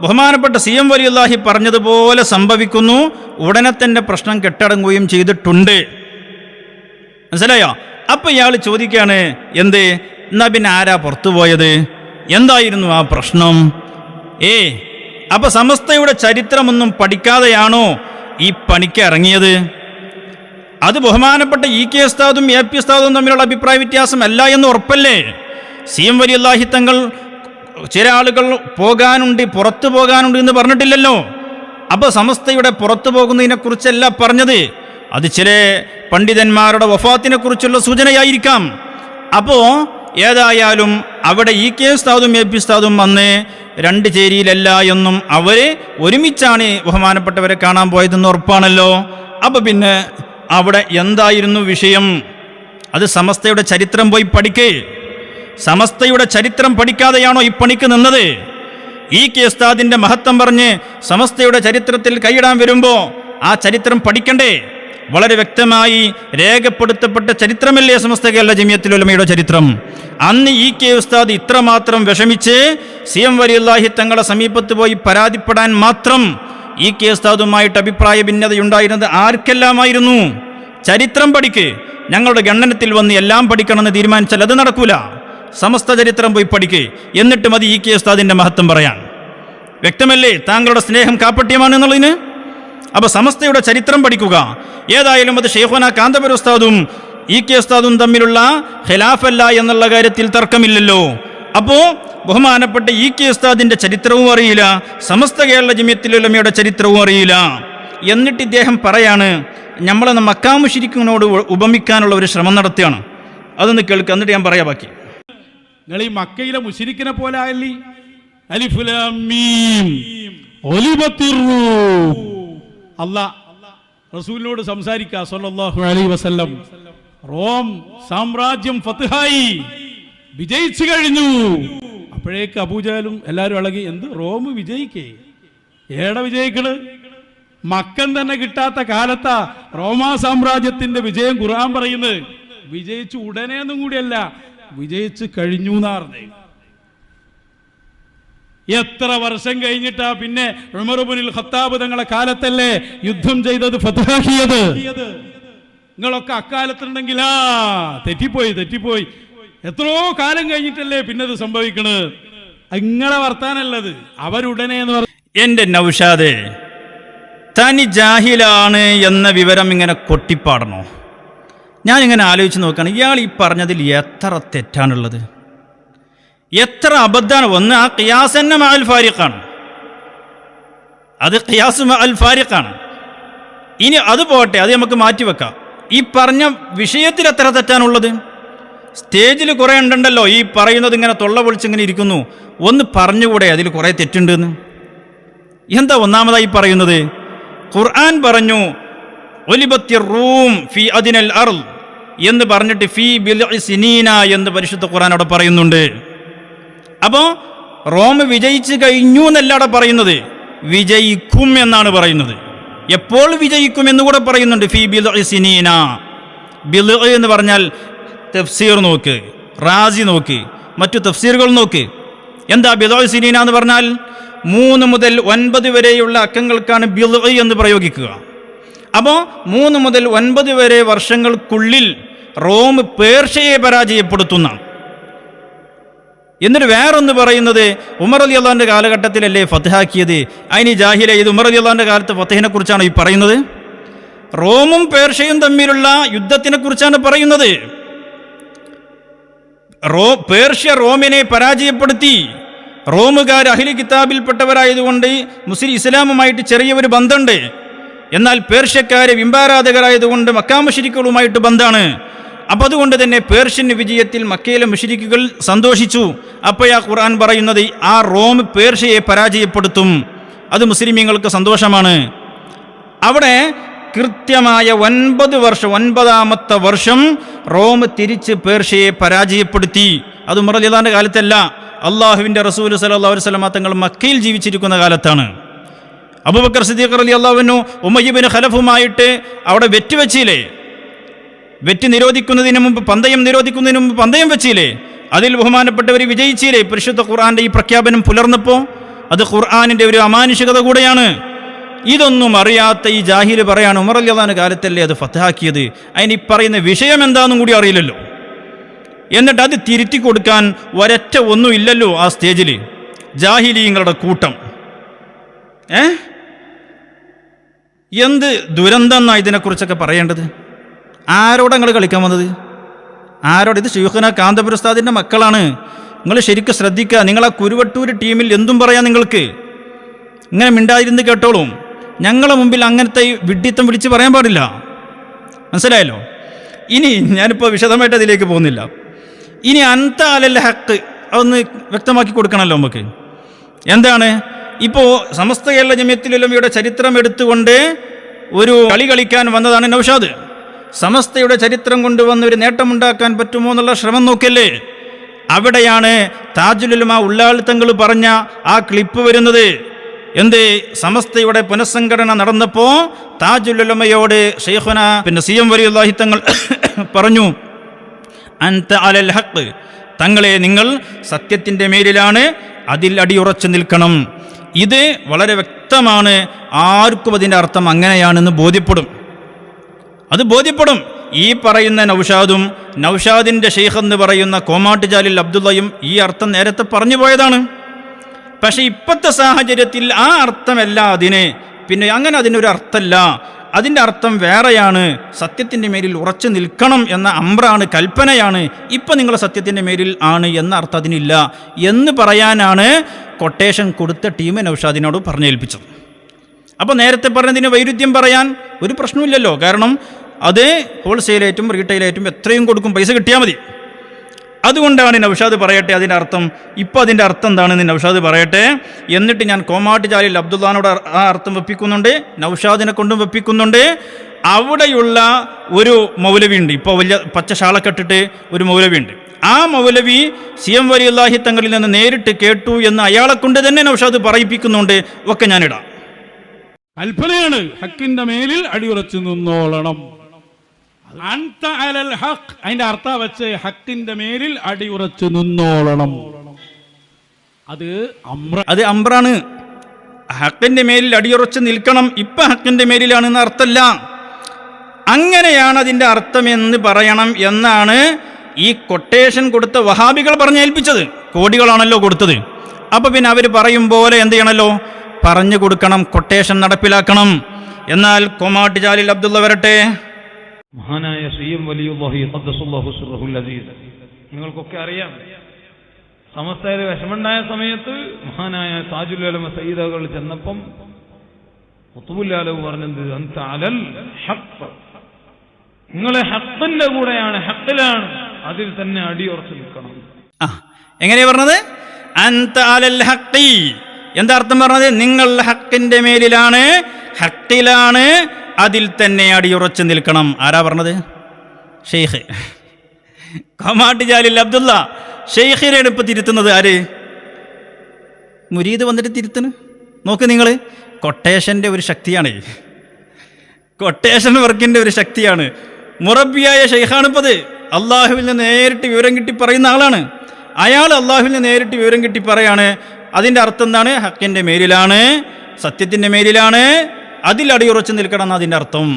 ബഹുമാനപ്പെട്ട CM വലിയുല്ലാഹി പറഞ്ഞതുപോലെ സംഭവിക്കുന്നു, ഉടനെ തന്നെ പ്രശ്നം കെട്ടടങ്ങുകയും ചെയ്തിട്ടുണ്ട്. മനസ്സിലായോ? അപ്പോൾ ഇയാൾ ചോദിക്കുകയാണ്, എന്ത് എന്നാ പിന്നെ ആരാ പുറത്തുപോയത്, എന്തായിരുന്നു ആ പ്രശ്നം? അപ്പോൾ സമസ്തയുടെ ചരിത്രമൊന്നും പഠിക്കാതെയാണോ ഈ പണിക്ക് ഇറങ്ങിയത്? അത് ബഹുമാനപ്പെട്ട EK ഉസ്താദും AP ഉസ്താദും തമ്മിലുള്ള അഭിപ്രായ വ്യത്യാസമല്ല എന്ന് ഉറപ്പല്ലേ? CM വലിയുല്ലാഹി തങ്ങൾ ചില ആളുകൾ പോകാനുണ്ട്, പുറത്തു പോകാനുണ്ട് എന്ന് പറഞ്ഞിട്ടില്ലല്ലോ. അപ്പോൾ സമസ്തയുടെ പുറത്തു പോകുന്നതിനെ കുറിച്ചല്ല പറഞ്ഞത്, അത് ചില പണ്ഡിതന്മാരുടെ വഫാത്തിനെ കുറിച്ചുള്ള സൂചനയായിരിക്കാം. അപ്പോൾ ഏതായാലും അവിടെ EK ഉസ്താദും AP ഉസ്താദും വന്ന് 2 ചേരിയിലല്ല എന്നും അവരെ ഒരുമിച്ചാണ് ബഹുമാനപ്പെട്ടവരെ കാണാൻ പോയതെന്ന് ഉറപ്പാണല്ലോ. അപ്പോൾ പിന്നെ അവിടെ എന്തായിരുന്നു വിഷയം? അത് സമസ്തയുടെ ചരിത്രം പോയി പഠിക്കേ. സമസ്തയുടെ ചരിത്രം പഠിക്കാതെയാണോ ഈ പണിക്ക് നിന്നത്? EK ഉസ്താദിന്റെ മഹത്വം പറഞ്ഞ് സമസ്തയുടെ ചരിത്രത്തിൽ കൈയിടാൻ വരുമ്പോൾ ആ ചരിത്രം പഠിക്കണ്ടേ? വളരെ വ്യക്തമായി രേഖപ്പെടുത്തപ്പെട്ട ചരിത്രമല്ലേ സമസ്ത കേരള ജമിയത്തുൽ ഉലമയുടെ ചരിത്രം. അന്ന് EK ഉസ്താദ് ഇത്രമാത്രം വിഷമിച്ച് CM വലിയുല്ലാഹി തങ്ങളുടെ സമീപത്ത് പോയി പരാതിപ്പെടാൻ മാത്രം EK ഉസ്താദുമായിട്ട് അഭിപ്രായ ഭിന്നതയുണ്ടായിരുന്നത് ആർക്കെല്ലാമായിരുന്നു? ചരിത്രം പഠിക്ക്. ഞങ്ങളുടെ ഗണനത്തിൽ വന്ന് എല്ലാം പഠിക്കണമെന്ന് തീരുമാനിച്ചാൽ അത് നടക്കൂല. സമസ്ത ചരിത്രം പോയി പഠിക്ക്, എന്നിട്ട് മതി EK ഉസ്താദിന്റെ മഹത്വം പറയാൻ. വ്യക്തമല്ലേ താങ്കളുടെ സ്നേഹം കാപ്പട്യമാണ് എന്നുള്ളതിന്? അപ്പോൾ സമസ്തയുടെ ചരിത്രം പഠിക്കുക. ഏതായാലും അത് ഷെയ്ഖുന കാന്തപുര ഉസ്താദും EK ഉസ്താദും തമ്മിലുള്ള ഖിലാഫല്ല എന്നുള്ള കാര്യത്തിൽ തർക്കമില്ലല്ലോ. അപ്പോൾ ബഹുമാനപ്പെട്ട EK ഉസ്താദിന്റെ ചരിത്രവും അറിയില്ല, സമസ്ത കേരള ജമിയത്തുൽ ഉലമയുടെ ചരിത്രവും അറിയില്ല. എന്നിട്ട് ഇദ്ദേഹം പറയാണ്, നമ്മളെ മക്കാ മുശ്രിക്കിനോട് ഉപമിക്കാനുള്ള ഒരു ശ്രമം നടത്തുകയാണ്. അതൊന്ന് കേൾക്കുക, എന്നിട്ട് ഞാൻ പറയാം ബാക്കി. നിങ്ങൾ ഈ മക്കയിലെ മുശ്രിക്കിനെ പോലെ ആയല്ലേ? അലിഫ് ലാം മീം ഒലിബത്തിർ റൂം. അല്ലാഹ് റസൂലിനോട് സംസാരിക്കുക സല്ലല്ലാഹു അലൈഹി വസല്ലം, റോം സാമ്രാജ്യം ഫത്ഹായി, വിജയിച്ചു കഴിഞ്ഞു. അപ്പോഴേക്ക് അബൂജഹലും എല്ലാവരും ഇളകി, എന്ത് റോം വിജയിക്കേ? ഏടെ വിജയിക്കണ്? മക്കൻ തന്നെ കിട്ടാത്ത കാലത്താ റോമാ സാമ്രാജ്യത്തിന്റെ വിജയം ഖുർആൻ പറയുന്നത്. വിജയിച്ചു ഉടനെയൊന്നും കൂടിയല്ല, വിജയിച്ചു കഴിഞ്ഞു എന്നാ പറഞ്ഞത്. എത്ര വർഷം കഴിഞ്ഞിട്ടാ പിന്നെ ഉമർ ഇബ്നുൽ ഖത്താബ് തങ്ങളെ കാലത്തല്ലേ യുദ്ധം ചെയ്തത്, ഫത്ഹാക്കിയത്? നിങ്ങളൊക്കെ അക്കാലത്തുണ്ടെങ്കിലാ തെറ്റിപ്പോയി. എത്രയോ കാലം കഴിഞ്ഞിട്ടല്ലേ പിന്നെ ഇത് സംഭവിക്കണത്. നിങ്ങളെ വർത്താനല്ലത്, അവരുടനെ എന്ന് പറഞ്ഞു. എൻ്റെ നൗഷാദേ, തനി ജാഹിലാണ് എന്ന വിവരം ഇങ്ങനെ കൊട്ടിപ്പാടണോ? ഞാനിങ്ങനെ ആലോചിച്ച് നോക്കുകയാണ്, ഇയാൾ ഈ പറഞ്ഞതിൽ എത്ര തെറ്റാണുള്ളത്, എത്ര അബദ്ധമാണ്. ഒന്ന്, ആ ഖിയാസ് തന്നെ മഅൽ ഫാരിഖാണ്, അത് ഖിയാസ് മഅൽ ഫാരിഖാണ്. ഇനി അത് പോട്ടെ, അത് നമുക്ക് മാറ്റിവെക്കാം. ഈ പറഞ്ഞ വിഷയത്തിൽ എത്ര തെറ്റാണുള്ളത്? സ്റ്റേജിൽ കുറേ ഉണ്ടല്ലോ ഈ പറയുന്നത്, ഇങ്ങനെ തൊള്ള പൊളിച്ചിങ്ങനെ ഇരിക്കുന്നു. ഒന്ന് പറഞ്ഞുകൂടെ അതിൽ കുറേ തെറ്റുണ്ടെന്ന്? എന്താ ഒന്നാമതായി പറയുന്നത്? ഖുർആൻ പറഞ്ഞു ഒലിബത്തിർ റൂം ഫി അദിനൽ അർള് എന്ന് പറഞ്ഞിട്ട് ഫി ബിൽഇ സിനീന എന്ന് പരിശുദ്ധ ഖുർആൻ അവിടെ പറയുന്നുണ്ട്. അപ്പോൾ റോം വിജയിച്ചു കഴിഞ്ഞു എന്നല്ല അവിടെ പറയുന്നത്, വിജയിക്കും എന്നാണ് പറയുന്നത്. എപ്പോൾ വിജയിക്കും എന്നുകൂടെ പറയുന്നുണ്ട്. ഫീ ബിദ്ഇ സിനീന. ബിദ്ഇ എന്ന് പറഞ്ഞാൽ തഫ്സീർ നോക്ക്, റാസി നോക്ക്, മറ്റു തഫ്സീറുകൾ നോക്ക്. എന്താ ബിദ്ഇ സിനീന എന്ന് പറഞ്ഞാൽ? 3 മുതൽ 9 വരെയുള്ള അക്കങ്ങൾക്കാണ് ബിദ്ഇ എന്ന് പ്രയോഗിക്കുക. അപ്പോൾ 3 മുതൽ 9 വരെ വർഷങ്ങൾക്കുള്ളിൽ റോം പേർഷ്യയെ പരാജയപ്പെടുത്തുന്ന. എന്നിട്ട് വേറൊന്ന് പറയുന്നത് ഉമർ റളിയല്ലാഹുവിന്റെ കാലഘട്ടത്തിലല്ലേ ഫത്ഹാക്കിയത്, അതിന് ജാഹില. ഇത് ഉമർ റളിയല്ലാഹുവിന്റെ കാലത്ത് ഫത്ഹിനെ കുറിച്ചാണ് ഈ പറയുന്നത്. റോമും പേർഷ്യയും തമ്മിലുള്ള യുദ്ധത്തിനെ കുറിച്ചാണ് പറയുന്നത്. പേർഷ്യ റോമിനെ പരാജയപ്പെടുത്തി. റോമുകാർ അഹ്ലി കിതാബിൽപ്പെട്ടവരായതുകൊണ്ട് ഇസ്ലാമുമായിട്ട് ചെറിയൊരു ബന്ധമുണ്ട്. എന്നാൽ പേർഷ്യക്കാരെ ബിംബാരാധകരായതുകൊണ്ട് മക്കാ മുശ്രിക്കുകളുമായിട്ട് ബന്ധമാണ്. അപ്പം അതുകൊണ്ട് തന്നെ പേർഷ്യൻ വിജയത്തിൽ മക്കയിലെ മുശ്രിക്കുകൾ സന്തോഷിച്ചു. അപ്പോഴാ ഖുർആൻ പറയുന്നത് ആ റോം പേർഷ്യയെ പരാജയപ്പെടുത്തും. അത് മുസ്ലിമീങ്ങൾക്ക് സന്തോഷമാണ്. അവിടെ കൃത്യമായ 9 വർഷം, 9ാമത്തെ വർഷം റോം തിരിച്ച് പേർഷ്യയെ പരാജയപ്പെടുത്തി. അത് ഉമർ റളിയല്ലാഹുവിന്റെ കാലത്തല്ല, അള്ളാഹുവിൻ്റെ റസൂൽ സല്ലല്ലാഹു അലൈഹി വസല്ലം തങ്ങൾ മക്കയിൽ ജീവിച്ചിരിക്കുന്ന കാലത്താണ്. അബൂബക്കർ സിദ്ദീഖ് റളിയല്ലാഹു അൻഹു ഉമയ്യ ഇബ്നു ഖലഫുമായിട്ട് അവിടെ വെച്ചില്ലേ? വെറ്റ് നിരോധിക്കുന്നതിന് മുമ്പ്, പന്തയം നിരോധിക്കുന്നതിന് മുമ്പ് പന്തയം വെച്ചില്ലേ? അതിൽ ബഹുമാനപ്പെട്ടവർ വിജയിച്ചില്ലേ? പരിശുദ്ധ ഖുർആന്റെ ഈ പ്രഖ്യാപനം പുലർന്നപ്പോൾ അത് ഖുർആനിന്റെ ഒരു അമാനുഷികത കൂടെയാണ്. ഇതൊന്നും അറിയാത്ത ഈ ജാഹില് പറയാണ് ഉമർ റളിയല്ലാഹു കാലത്തല്ലേ അത് ഫത്ഹാക്കിയത്, അതിന് ഈ പറയുന്ന വിഷയം എന്താണെന്നും കൂടി അറിയില്ലല്ലോ. എന്നിട്ട് അത് തിരുത്തി കൊടുക്കാൻ ഒരൊറ്റ ഒന്നും ഇല്ലല്ലോ ആ സ്റ്റേജിൽ. ജാഹിലീങ്ങളുടെ കൂട്ടം. എന്ത് ദുരന്തം എന്നാണ് ഇതിനെക്കുറിച്ചൊക്കെ പറയേണ്ടത്? ആരോടെ നിങ്ങൾ കളിക്കാൻ വന്നത്? ആരോട്? ഇത് ശൈഖുനാ കാന്തപുര ഉസ്താദിൻ്റെ മക്കളാണ്. നിങ്ങൾ ശരിക്കും ശ്രദ്ധിക്കുക. നിങ്ങൾ ആ കുരുവട്ടൂർ ടീമിൽ എന്തും പറയാം. നിങ്ങൾക്ക് ഇങ്ങനെ മിണ്ടാതിരുന്ന് കേട്ടോളും. ഞങ്ങളെ മുമ്പിൽ അങ്ങനത്തെ വിഡ്ഢിത്തം വിളിച്ച് പറയാൻ പാടില്ല. മനസ്സിലായല്ലോ? ഇനി ഞാനിപ്പോൾ വിശദമായിട്ട് അതിലേക്ക് പോകുന്നില്ല. ഇനി അൻത അലൽ ഹക്ക് അതൊന്ന് വ്യക്തമാക്കി കൊടുക്കണമല്ലോ നമുക്ക്. എന്താണ് ഇപ്പോൾ സമസ്ത കേരള ജമിയത്തുൽ ഉലമയുടെ ചരിത്രം എടുത്തുകൊണ്ട് ഒരു കളി കളിക്കാൻ വന്നതാണ് നൗഷാദ്. സമസ്തയുടെ ചരിത്രം കൊണ്ടുവന്ന് ഒരു നേട്ടമുണ്ടാക്കാൻ പറ്റുമോ എന്നുള്ള ശ്രമം നോക്കല്ലേ? അവിടെയാണ് താജുൽ ഉലമ ഉള്ളാൾ തങ്ങൾ പറഞ്ഞ ആ ക്ലിപ്പ് വരുന്നത്. എന്ത്? സമസ്തയുടെ പുനഃസംഘടന നടന്നപ്പോൾ താജുൽ ഉലമയോട് ശൈഖുന CM വലിയുല്ലാഹി തങ്ങൾ പറഞ്ഞു, അൻത അലൽ ഹഖ്, തങ്ങളെ നിങ്ങൾ സത്യത്തിൻ്റെ മേലിലാണ്, അതിൽ അടിയുറച്ചു നിൽക്കണം. ഇത് വളരെ വ്യക്തമാണ്. ആർക്കും അതിൻ്റെ അർത്ഥം അങ്ങനെയാണെന്ന് ബോധ്യപ്പെടും. അത് ബോധ്യപ്പെടും. ഈ പറയുന്ന നൗഷാദും നൗഷാദിൻ്റെ ഷെയ്ഖ് എന്ന് പറയുന്ന കോമാട്ട് ജാലിൽ അബ്ദുള്ളയും ഈ അർത്ഥം നേരത്തെ പറഞ്ഞു പോയതാണ്. പക്ഷെ ഇപ്പോഴത്തെ സാഹചര്യത്തിൽ ആ അർത്ഥമല്ല അതിന്. പിന്നെ അങ്ങനെ അതിനൊരു അർത്ഥമല്ല, അതിൻ്റെ അർത്ഥം വേറെയാണ്. സത്യത്തിൻ്റെ മേലിൽ ഉറച്ചു നിൽക്കണം എന്ന അമ്രാണ്, കൽപ്പനയാണ്. ഇപ്പം നിങ്ങൾ സത്യത്തിൻ്റെ മേലിൽ ആണ് എന്ന അർത്ഥം അതിനില്ല എന്ന് പറയാനാണ് കൊട്ടേഷൻ കൊടുത്ത ടീം നൗഷാദിനോട് പറഞ്ഞേൽപ്പിച്ചത്. അപ്പോൾ നേരത്തെ പറഞ്ഞതിന് വൈരുദ്ധ്യം പറയാൻ ഒരു പ്രശ്നമില്ലല്ലോ. കാരണം അത് ഹോൾസെയിലായിട്ടും റീറ്റെയിലായിട്ടും എത്രയും കൊടുക്കും, പൈസ കിട്ടിയാൽ മതി. അതുകൊണ്ടാണ് നൗഷാദ് പറയട്ടെ അതിൻ്റെ അർത്ഥം. ഇപ്പോൾ അതിൻ്റെ അർത്ഥം എന്താണെന്ന് നൗഷാദ് പറയട്ടെ. എന്നിട്ട് ഞാൻ കോമാട്ട് ജാലിൽ അബ്ദുള്ളാനോട് ആ അർത്ഥം വെപ്പിക്കുന്നുണ്ട്, നൗഷാദിനെ കൊണ്ടും വെപ്പിക്കുന്നുണ്ട്. അവിടെയുള്ള ഒരു മൗലവി ഉണ്ട്, ഇപ്പോൾ വലിയ പച്ച ഷാളക്കെട്ടിട്ട് ഒരു മൗലവി ഉണ്ട്. ആ മൗലവി CM വലിയുല്ലാഹി തങ്ങളിൽ നിന്ന് നേരിട്ട് കേട്ടു എന്ന് അയാളെ കൊണ്ട് തന്നെ നൗഷാദ് പറയിപ്പിക്കുന്നുണ്ട്. ഒക്കെ ഞാനിടാം. കൽപ്പനയാണ്, ഹക്കിന്റെ മേലിൽ അടിയുറച്ചു നിന്നോളണം. അൻത അലൽ ഹഖ്, അതിന്റെ അർത്ഥം വെച്ച് ഹക്കിന്റെ മേലിൽ അടിയുറച്ചു നിന്നോളണം. അത് അമ്രാണ്. ഹക്കിന്റെ മേലിൽ അടിയുറച്ചു നിൽക്കണം. ഇപ്പൊ ഹക്കിന്റെ മേലിലാണെന്ന് അർത്ഥമല്ല. അങ്ങനെയാണ് അതിന്റെ അർത്ഥം എന്ന് പറയണം എന്നാണ് ഈ കൊട്ടേഷൻ കൊടുത്ത വഹാബികൾ പറഞ്ഞേൽപ്പിച്ചത്. കോടികളാണല്ലോ കൊടുത്തത്. അപ്പൊ പിന്നെ അവർ പറയും പോലെ എന്ത് ചെയ്യണമല്ലോ, പറഞ്ഞു കൊടുക്കണം, കൊട്ടേഷൻ നടപ്പിലാക്കണം. എന്നാൽ കോമാട്ട് ജാലിൽ അബ്ദുള്ള വരട്ടെ. മഹാനായ CM വലിയുല്ലാഹി ഖദ്ദസുല്ലാഹു സിർറഹുൽ അസീസ്, നിങ്ങൾക്കൊക്കെ അറിയാം, സമസ്തയിൽ വിഷമുണ്ടായ സമയത്ത് മഹാനായ താജുൽ ഉലമ സയ്യിദുകൾ ചെന്നപ്പം ഖുത്ബുല്ലാഹു പറഞ്ഞത് അൻത അലൽ ഹഖ്, നിങ്ങളെ ഹഖിന്റെ കൂടെയാണ്, ഹഖിലാണ്, അതിൽ തന്നെ അടിയുറച്ചു നിൽക്കണം. എങ്ങനെയാ പറഞ്ഞത്? അൻത അലൽ ഹഖി, എന്താ അർത്ഥം പറഞ്ഞത്? നിങ്ങൾ ഹക്കിന്റെ മേലിലാണ്, ഹക്കിലാണ്, അതിൽ തന്നെ അടിയുറച്ചു നിൽക്കണം. ആരാ പറഞ്ഞത്? ഷെയ്ഖ് കോമാട്ട് ജാലിൽ അബ്ദുള്ള. ഷെയ്ഖിനെയാണ് ഇപ്പൊ തിരുത്തുന്നത്. ആര്? മുരീദ് വന്നിട്ട് തിരുത്തണ്. നോക്ക് നിങ്ങൾ, കൊട്ടേഷൻ്റെ ഒരു ശക്തിയാണ്, കൊട്ടേഷൻ വർക്കിൻ്റെ ഒരു ശക്തിയാണ്. മുറബിയായ ഷെയ്ഖാണിപ്പത്, അള്ളാഹുവിൽ നിന്ന് നേരിട്ട് വിവരം കിട്ടി പറയുന്ന ആളാണ്. അയാൾ അള്ളാഹുവിൽ നിന്ന് നേരിട്ട് വിവരം കിട്ടി പറയാണ്. അതിൻ്റെ അർത്ഥം എന്താണ്? ഹക്കിൻ്റെ മേലിലാണ്, സത്യത്തിൻ്റെ മേലിലാണ്, അതിൽ അടിയുറച്ച് നിൽക്കണം എന്ന് അതിൻ്റെ അർത്ഥം.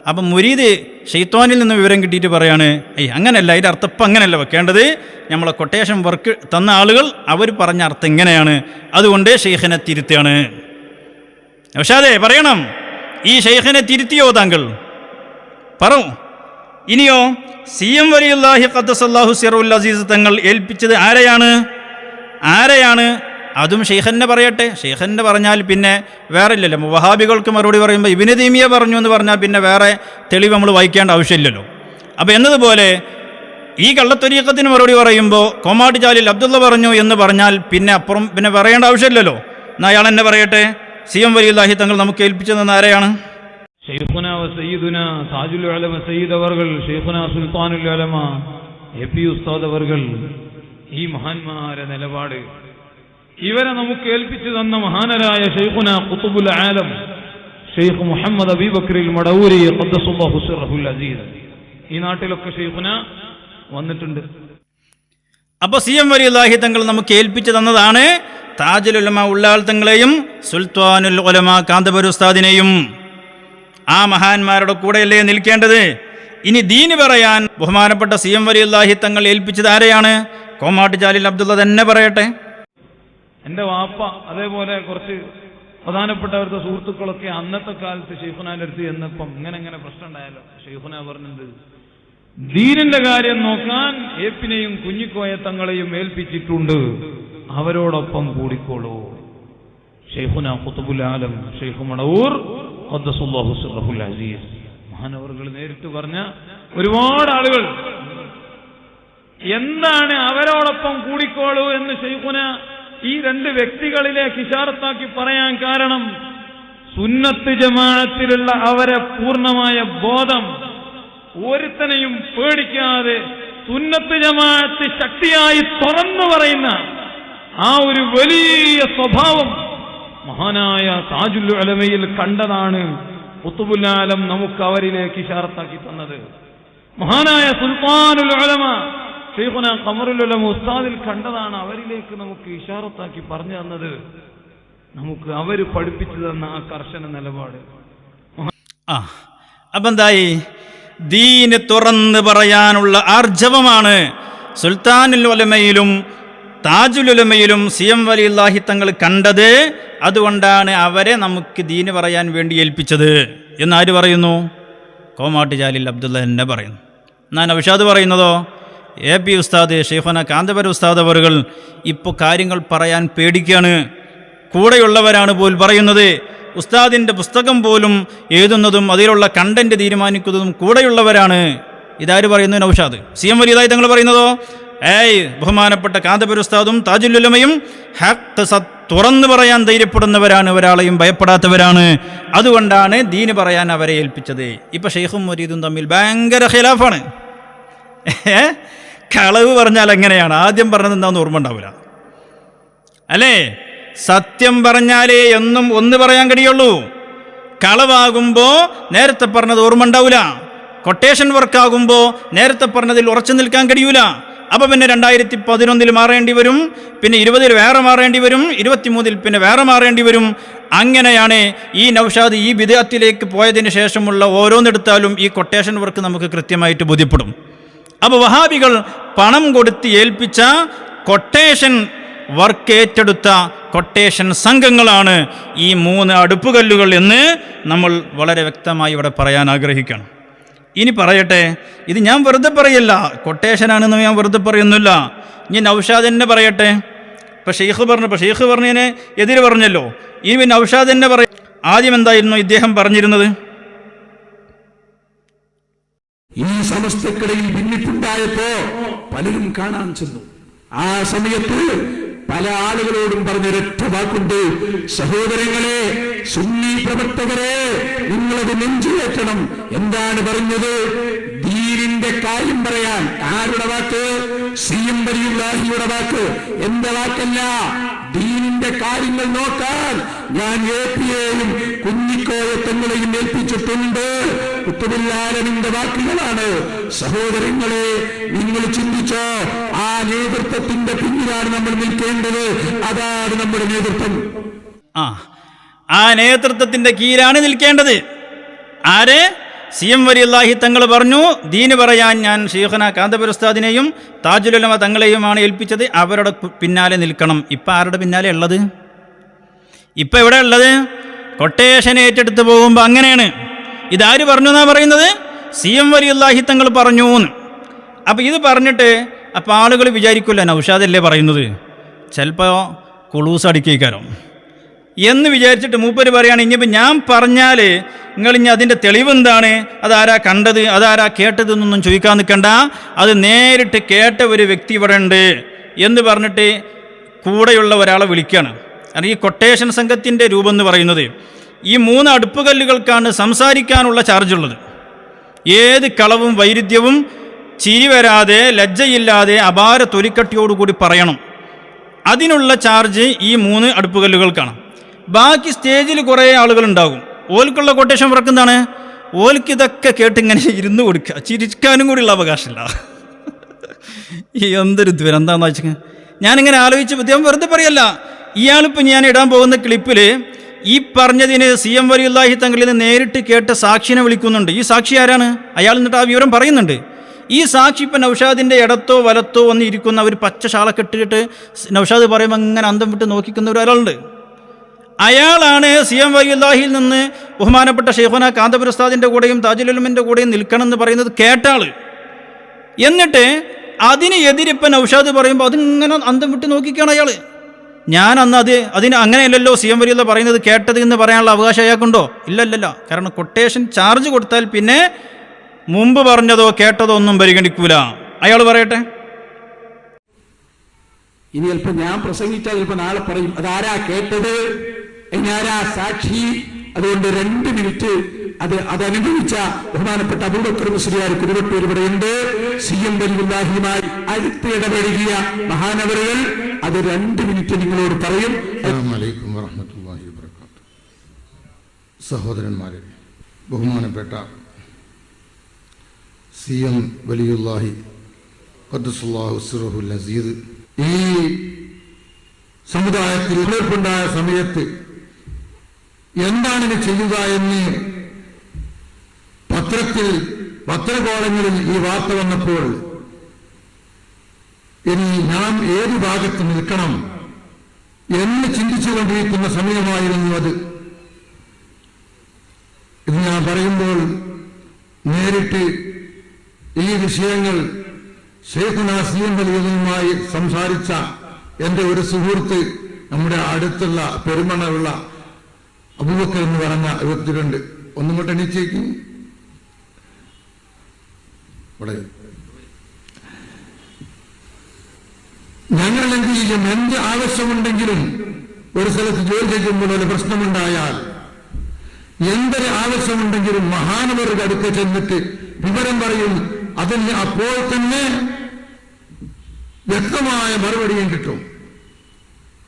അപ്പം മുരീദ് ഷെയ്ത്വാനിൽ നിന്ന് വിവരം കിട്ടിയിട്ട് പറയാണ്, അങ്ങനെയല്ല, അതിൻ്റെ അർത്ഥം ഇപ്പം അങ്ങനെയല്ല വെക്കേണ്ടത്, നമ്മളെ കൊട്ടേഷൻ വർക്ക് തന്ന ആളുകൾ അവർ പറഞ്ഞ അർത്ഥം ഇങ്ങനെയാണ്, അതുകൊണ്ട് ഷെയ്ഖിനെ തിരുത്തുകയാണ്. പക്ഷേ അതെ പറയണം, ഈ ഷെയ്ഖിനെ തിരുത്തിയോ താങ്കൾ? പറ. ഇനിയോ CM വലിയുല്ലാഹി ഖദ്ദസല്ലാഹു സിറഉൽ അസീസ് തങ്ങൾ ഏൽപ്പിച്ചത് ആരെയാണ്? അതും ഷെയ്ഖന്നെ പറയട്ടെ. ഷെയ്ഖന്നെ പറഞ്ഞാൽ പിന്നെ വേറെ ഇല്ലല്ലോ. വഹാബികൾക്ക് മറുപടി പറയുമ്പോൾ ഇബ്നു തൈമിയ പറഞ്ഞു എന്ന് പറഞ്ഞാൽ പിന്നെ വേറെ തെളിവ് നമ്മൾ വായിക്കേണ്ട ആവശ്യമില്ലല്ലോ. അപ്പോൾ എന്നതുപോലെ ഈ കള്ളത്വരീഖത്തിന് മറുപടി പറയുമ്പോൾ കോമാട്ട് ജാലിൽ അബ്ദുള്ള പറഞ്ഞു എന്ന് പറഞ്ഞാൽ പിന്നെ അപ്പുറം പിന്നെ പറയേണ്ട ആവശ്യമില്ലല്ലോ. എന്നാൽ അയാൾ എന്നെ പറയട്ടെ, CM വലിയുല്ലാഹി തങ്ങൾ നമുക്ക് ഏൽപ്പിച്ചതെന്ന് ആരെയാണ്? ഷെയ്ഖുന സയ്യിദുന താജുൽ ഉലമ സയ്യിദ് അവർകൾ, ഷെയ്ഖുന സുൽത്താനുൽ ഉലമ AP ഉസ്താദ് അവർകൾ, ഈ മഹാന്മാരെ നിലപാട് ഇവരെ നമുക്ക് ഏൽപ്പിച്ചു തന്ന മഹാനരായ ഷെയ്ഖുന ഖുതുബുൽ ആലം ഷെയ്ഖ് മുഹമ്മദ് അബീബക്രിൽ മടവൂരി ഖദ്ദസുല്ലാഹു സിറഹുൽ അസീസ്, ഈ നാട്ടിലൊക്കെ ഷെയ്ഖുന വന്നിട്ടുണ്ട്. അപ്പോൾ CM വലിയുല്ലാഹി തങ്ങൾ നമുക്ക് ഏൽപ്പിച്ചു തന്നതാണ് താജുൽ ഉലമ ഉള്ളാൾ തങ്ങളെയും സുൽത്താനുൽ ഉലമ കാന്തപുരം ഉസ്താദിനെയും. ആ മഹാന്മാരുടെ കൂടെയല്ലേ നിൽക്കേണ്ടത്? ഇനി ദീന് പറയാൻ ബഹുമാനപ്പെട്ട CM വലിയുല്ലാഹി തങ്ങൾ ഏൽപ്പിച്ചത് ആരെയാണ്? കോമാട്ട് ജാലിൽ അബ്ദുള്ള തന്നെ പറയട്ടെ. എൻ്റെ വാപ്പ അതേപോലെ കുറച്ച് പ്രധാനപ്പെട്ടവരുടെ സുഹൃത്തുക്കളൊക്കെ അന്നത്തെ കാലത്ത് ഷെയ്ഖുനാന്റെ അടുത്ത് ചെന്നപ്പം ഇങ്ങനെ പ്രശ്നം ഉണ്ടായല്ലോ. ഷെയ്ഖുന പറഞ്ഞത് ദീനിന്റെ കാര്യം നോക്കാൻ ഏപ്പിനെയും കുഞ്ഞിക്കോയ തങ്ങളെയും ഏൽപ്പിച്ചിട്ടുണ്ട്, അവരോടൊപ്പം കൂടിക്കോളൂ. ഷെയ്ഖുന ഖുതുബുൽ ആലം ഷെയ്ഖ് മടവൂർ ഖദ്ദസുല്ലാഹു സിറഹുൽ അസീസ് മഹാനവറുകൾ നേരിട്ട് പറഞ്ഞ ഒരുപാട് ആളുകൾ എന്താണ് അവരോടൊപ്പം കൂടിക്കോളൂ എന്ന് ഷെയ്ഖുന ഈ രണ്ട് വ്യക്തികളിലേക്ക് ഇശാറത്താക്കി പറയാൻ കാരണം, സുന്നത്ത് ജമാഅത്തിലുള്ള അവരെ പൂർണ്ണമായ ബോധം, ഒരുത്തനെയും പേടിക്കാതെ സുന്നത്ത് ജമാഅത്ത് ശക്തിയായി തുറന്നു പറയുന്ന ആ ഒരു വലിയ സ്വഭാവം മഹാനായ താജുൽ ഉലമയിൽ കണ്ടതാണ് ഖുതുബുൽ ആലം നമുക്ക് അവരിലേക്ക് ഇശാറത്താക്കി തന്നത്. മഹാനായ സുൽത്താനുൽ ഉലമ ഷെയ്ഖുന ഖമറുൽ ഉലമ ഉസ്താദിൽ കണ്ടതാണ് അവരിലേക്ക് നമുക്ക് ഇശാറത്താക്കി പറഞ്ഞു തന്നത്. നമുക്ക് അവർ പഠിപ്പിച്ചു തന്ന ആ കർശന നിലപാട്. അപ്പം എന്തായി? ദീന് തുറന്ന് പറയാനുള്ള ആർജവമാണ് സുൽത്താനുൽ ഉലമയിലും താജുൽ ഉലമയിലും CM വലിയുല്ലാഹി തങ്ങൾ കണ്ടത്. അതുകൊണ്ടാണ് അവരെ നമുക്ക് ദീന് പറയാൻ വേണ്ടി ഏൽപ്പിച്ചത് എന്നാര് പറയുന്നു? കോമാട്ട് ജാലിൽ അബ്ദുള്ള തന്നെ പറയുന്നു. ഞാൻ നൗഷാദ് പറയുന്നതോ AP ഉസ്താദ് ഷെയ്ഖുന കാന്തപുരം ഉസ്താദ് അവറുകൾ ഇപ്പോൾ കാര്യങ്ങൾ പറയാൻ പേടിക്കുകയാണ്. കൂടെയുള്ളവരാണ് പോലും പറയുന്നത്. ഉസ്താദിൻ്റെ പുസ്തകം പോലും എഴുതുന്നതും അതിലുള്ള കണ്ടന്റ് തീരുമാനിക്കുന്നതും കൂടെയുള്ളവരാണ്. ഇതാര് പറയുന്നു? നൗഷാദ്. CM വലിയുല്ലാഹി തങ്ങൾ പറയുന്നതോ ബഹുമാനപ്പെട്ട കാന്തപുരം ഉസ്താദും താജുൽ ഉലമയും ഹഖ് തുറന്നു പറയാൻ ധൈര്യപ്പെടുന്നവരാണ്, ഒരാളെയും ഭയപ്പെടാത്തവരാണ്. അതുകൊണ്ടാണ് ദീന് പറയാൻ അവരെ ഏൽപ്പിച്ചത്. ഇപ്പം ഷെയ്ഖും മുരീദും തമ്മിൽ ഭയങ്കര ഖിലാഫാണ്. കളവ് പറഞ്ഞാൽ എങ്ങനെയാണ്? ആദ്യം പറഞ്ഞത് എന്താണെന്ന് ഓർമ്മ ഉണ്ടാവില്ല അല്ലേ? സത്യം പറഞ്ഞാലേ എന്നും ഒന്ന് പറയാൻ കഴിയുള്ളൂ. കളവാകുമ്പോൾ നേരത്തെ പറഞ്ഞത് ഓർമ്മ ഉണ്ടാവില്ല. കൊട്ടേഷൻ വർക്കാകുമ്പോൾ നേരത്തെ പറഞ്ഞതിൽ ഉറച്ചു നിൽക്കാൻ കഴിയൂല. അപ്പോൾ പിന്നെ 2011 മാറേണ്ടി വരും, പിന്നെ 20 വേറെ മാറേണ്ടി വരും, 23 പിന്നെ വേറെ മാറേണ്ടി വരും. അങ്ങനെയാണ് ഈ നൗഷാദ് ഈ ബിദ്അത്തിലേക്ക് പോയതിന് ശേഷമുള്ള ഓരോന്നെടുത്താലും ഈ കൊട്ടേഷൻ വർക്ക് നമുക്ക് കൃത്യമായിട്ട് ബോധ്യപ്പെടും. അപ്പോൾ വഹാബികൾ പണം കൊടുത്ത് ഏൽപ്പിച്ച കൊട്ടേഷൻ വർക്ക് ഏറ്റെടുത്ത കൊട്ടേഷൻ സംഘങ്ങളാണ് ഈ 3 അടുപ്പുകല്ലുകൾ എന്ന് നമ്മൾ വളരെ വ്യക്തമായി ഇവിടെ പറയാൻ ആഗ്രഹിക്കണം. ഇനി പറയട്ടെ, ഇത് ഞാൻ വെറുതെ പറയല്ല, കൊട്ടേഷനാണെന്ന് ഞാൻ വെറുതെ പറയുന്നില്ല. ഇനി നൗഷാദ് തന്നെ പറയട്ടെ. ഇപ്പം ഷെയ്ഖ് പറഞ്ഞതിന് എതിര് പറഞ്ഞല്ലോ. ഇനി നൗഷാദ് തന്നെ പറയും. ആദ്യം എന്തായിരുന്നു ഇദ്ദേഹം പറഞ്ഞിരുന്നത്? ഈ സമസ്തക്കിടയിൽ ഭിന്നിപ്പുണ്ടായപ്പോ പലരും കാണാൻ ചെന്നു. ആ സമയത്ത് പല ആളുകളോടും പറഞ്ഞൊരൊറ്റ വാക്കുണ്ട്: സഹോദരങ്ങളെ, സുന്നി പ്രവർത്തകരെ, നിങ്ങളത് നെഞ്ചുകയറ്റണം. എന്താണ് പറഞ്ഞത്? ദീനിന്റെ കാര്യം പറയാൻ. ആരുടെ വാക്ക്? CM വലിയുല്ലാഹിയുടെ വാക്ക്. എന്റെ വാക്കല്ല, ദീനിന്റെ കാര്യങ്ങൾ നോക്കാൻ ഞാൻ APയെയും കുഞ്ഞിക്കോയ തങ്ങളെയും ഏൽപ്പിച്ചിട്ടുണ്ട്. കുത്തുബുൽ-ആലമിന്റെ വാക്കുകളാണ്. സഹോദരങ്ങളെ, നിങ്ങൾ ചിന്തിച്ചോ, ആ നേതൃത്വത്തിന്റെ പിന്നിലാണ് നമ്മൾ നിൽക്കേണ്ടത്. അതാണ് നമ്മുടെ നേതൃത്വം. ആ നേതൃത്വത്തിന്റെ കീഴിലാണ് നിൽക്കേണ്ടത്. ആരെ? CM വലിയുള്ളാഹി തങ്ങൾ പറഞ്ഞു, ദീന് പറയാൻ ഞാൻ ശൈഖുന കാന്തപുര ഉസ്താദിനെയും താജുൽ ഉലമ തങ്ങളെയുമാണ് ഏൽപ്പിച്ചത്. അവരുടെ പിന്നാലെ നിൽക്കണം. ഇപ്പം ആരുടെ പിന്നാലെ ഉള്ളത്? ഇപ്പം എവിടെ ഉള്ളത്? കൊട്ടേഷൻ ഏറ്റെടുത്ത് പോകുമ്പോൾ അങ്ങനെയാണ്. ഇതാര് പറഞ്ഞു എന്നാ പറയുന്നത്? CM വലിയുള്ളാഹി തങ്ങൾ പറഞ്ഞു എന്ന്. അപ്പം ഇത് പറഞ്ഞിട്ട് അപ്പം ആളുകൾ വിചാരിക്കില്ല നൗഷാദല്ലേ പറയുന്നത്, ചിലപ്പോൾ കുളൂസ് അടിക്കാരം എന്ന് വിചാരിച്ചിട്ട് മൂപ്പര് പറയുകയാണ്, ഇനിയിപ്പോൾ ഞാൻ പറഞ്ഞാൽ നിങ്ങൾ ഇനി അതിൻ്റെ തെളിവെന്താണ്, അതാരാ കണ്ടത്, അതാരാ കേട്ടത് എന്നൊന്നും ചോദിക്കാൻ നിൽക്കണ്ട, അത് നേരിട്ട് കേട്ട ഒരു വ്യക്തി ഇവിടെ ഉണ്ട് എന്ന് പറഞ്ഞിട്ട് കൂടെയുള്ള ഒരാളെ വിളിക്കുകയാണ്. കാരണം ഈ കൊട്ടേഷൻ സംഘത്തിൻ്റെ രൂപം എന്ന് പറയുന്നത് ഈ 3 അടുപ്പുകല്ലുകൾക്കാണ് സംസാരിക്കാനുള്ള ചാർജുള്ളത്. ഏത് കളവും വൈരുദ്ധ്യവും ചിരി വരാതെ ലജ്ജയില്ലാതെ അപാര തൊലിക്കട്ടിയോടുകൂടി പറയണം. അതിനുള്ള ചാർജ് ഈ 3 അടുപ്പുകല്ലുകൾക്കാണ്. ബാക്കി സ്റ്റേജിൽ കുറേ ആളുകളുണ്ടാകും. ഓൽക്കുള്ള കൊട്ടേഷൻ വർക്ക് എന്താണ്? ഓൽക്ക് ഇതൊക്കെ കേട്ടിങ്ങനെ ഇരുന്ന് കൊടുക്കുക, ചിരിക്കാനും കൂടിയുള്ള അവകാശമില്ല. എന്തൊരു ദുരന്താന്ന് വെച്ചാൽ ഞാനിങ്ങനെ ആലോചിച്ച് ഞാൻ വെറുതെ പറയല്ല. ഇയാളിപ്പോൾ ഞാൻ ഇടാൻ പോകുന്ന ക്ലിപ്പിൽ ഈ പറഞ്ഞതിന് CM വലിയുള്ളാഹി തങ്ങളിൽ നിന്ന് നേരിട്ട് കേട്ട സാക്ഷിനെ വിളിക്കുന്നുണ്ട്. ഈ സാക്ഷി ആരാണ്? അയാൾ എന്നിട്ട് ആ വിവരം പറയുന്നുണ്ട്. ഈ സാക്ഷി ഇപ്പം നൗഷാദിൻ്റെ ഇടത്തോ വലത്തോ വന്ന് ഇരിക്കുന്ന ഒരു പച്ച ഷാളൊക്കെ ഇട്ടിട്ട് നൗഷാദ് പറയുമ്പോൾ അങ്ങനെ അന്തം വിട്ട് നോക്കിക്കുന്ന ഒരാളുണ്ട്. അയാളാണ് CM വലിയുള്ളാഹിയിൽ നിന്ന് ബഹുമാനപ്പെട്ട ശൈഖുന കാന്തപുര ഉസ്താദിൻ്റെ കൂടെയും താജുൽ ഉലമയുടെ കൂടെയും നിൽക്കണം എന്ന് പറയുന്നത് കേട്ടാൾ. എന്നിട്ട് അതിന് എതിരിപ്പം നൗഷാദ് പറയുമ്പോൾ അതിങ്ങനെ അന്തം വിട്ട് നോക്കിക്കുകയാണ് അയാൾ. ഞാൻ അന്ന് അതിന് അങ്ങനെയല്ലല്ലോ CM വലിയുള്ള പറയുന്നത് കേട്ടത് എന്ന് പറയാനുള്ള അവകാശം അയാൾക്കുണ്ടോ? ഇല്ലല്ല. കാരണം കൊട്ടേഷൻ ചാർജ് കൊടുത്താൽ പിന്നെ മുമ്പ് പറഞ്ഞതോ കേട്ടതോ ഒന്നും പരിഗണിക്കൂല. അയാൾ പറയട്ടെ. ഇനി ചിലപ്പോൾ ഞാൻ പ്രസംഗിച്ചാൽ ചിലപ്പോൾ നാളെ പറയും അതാരാ കേട്ടത്, ഞാനാ സാക്ഷി. അതുകൊണ്ട് 2 മിനിറ്റ് അതനുഭവിച്ച ബഹുമാനപ്പെട്ട അബൂബക്കർ മുസ്ലിയാർ കുരുവട്ടൂർ ഇവിടെയുണ്ട്. CM വലിയുള്ളാഹിയുമായി അടുത്ത് ഇടപെടുകിയ മഹാനവറുകൾ അത് 2 മിനിറ്റ് നിങ്ങളോട് പറയും. അസ്സലാമു അലൈക്കും വറഹ്മത്തുള്ളാഹി വബറകാതുഹു. സഹോദരന്മാരെ, ബഹുമാനപ്പെട്ട CM വലിയുള്ളാഹി ഖദ്ദസല്ലാഹു സിറഹുൽ അസീസ് ഈ സമുദായത്തിൽ ഉണർവുണ്ടായ സമയത്ത് എന്താണ് ചെയ്യുക എന്ന് പത്രകോളങ്ങളിൽ ഈ വാർത്ത വന്നപ്പോൾ ഇനി നാം ഏത് ഭാഗത്ത് നിൽക്കണം എന്ന് ചിന്തിച്ചുകൊണ്ടിരിക്കുന്ന സമയമായിരുന്നു അത്. ഇത് ഞാൻ പറയുമ്പോൾ നേരിട്ട് ഈ വിഷയങ്ങൾ ശൈഖുന CM വലിയുള്ളാഹിയുമായി സംസാരിച്ച എൻ്റെ ഒരു സുഹൃത്ത്, നമ്മുടെ അടുത്തുള്ള പെരുമണയുള്ള അബൂബക്കർ എന്ന് പറഞ്ഞ വ്യക്തിയുണ്ട്. ഒന്നും കൊണ്ട് എണീച്ചേക്കും. ഇവിടെ ഞങ്ങൾ എന്ത് ചെയ്യും? എന്ത് ആവശ്യമുണ്ടെങ്കിലും ഒരു സ്ഥലത്ത് ജോലി ചെയ്യുമ്പോൾ ഒരു പ്രശ്നമുണ്ടായാൽ എന്തൊരു ആവശ്യമുണ്ടെങ്കിലും മഹാനവരുടെ അടുത്ത് ചെന്നിട്ട് വിവരം പറയും. അതിന് അപ്പോൾ തന്നെ വ്യക്തമായ മറുപടിയും കിട്ടും.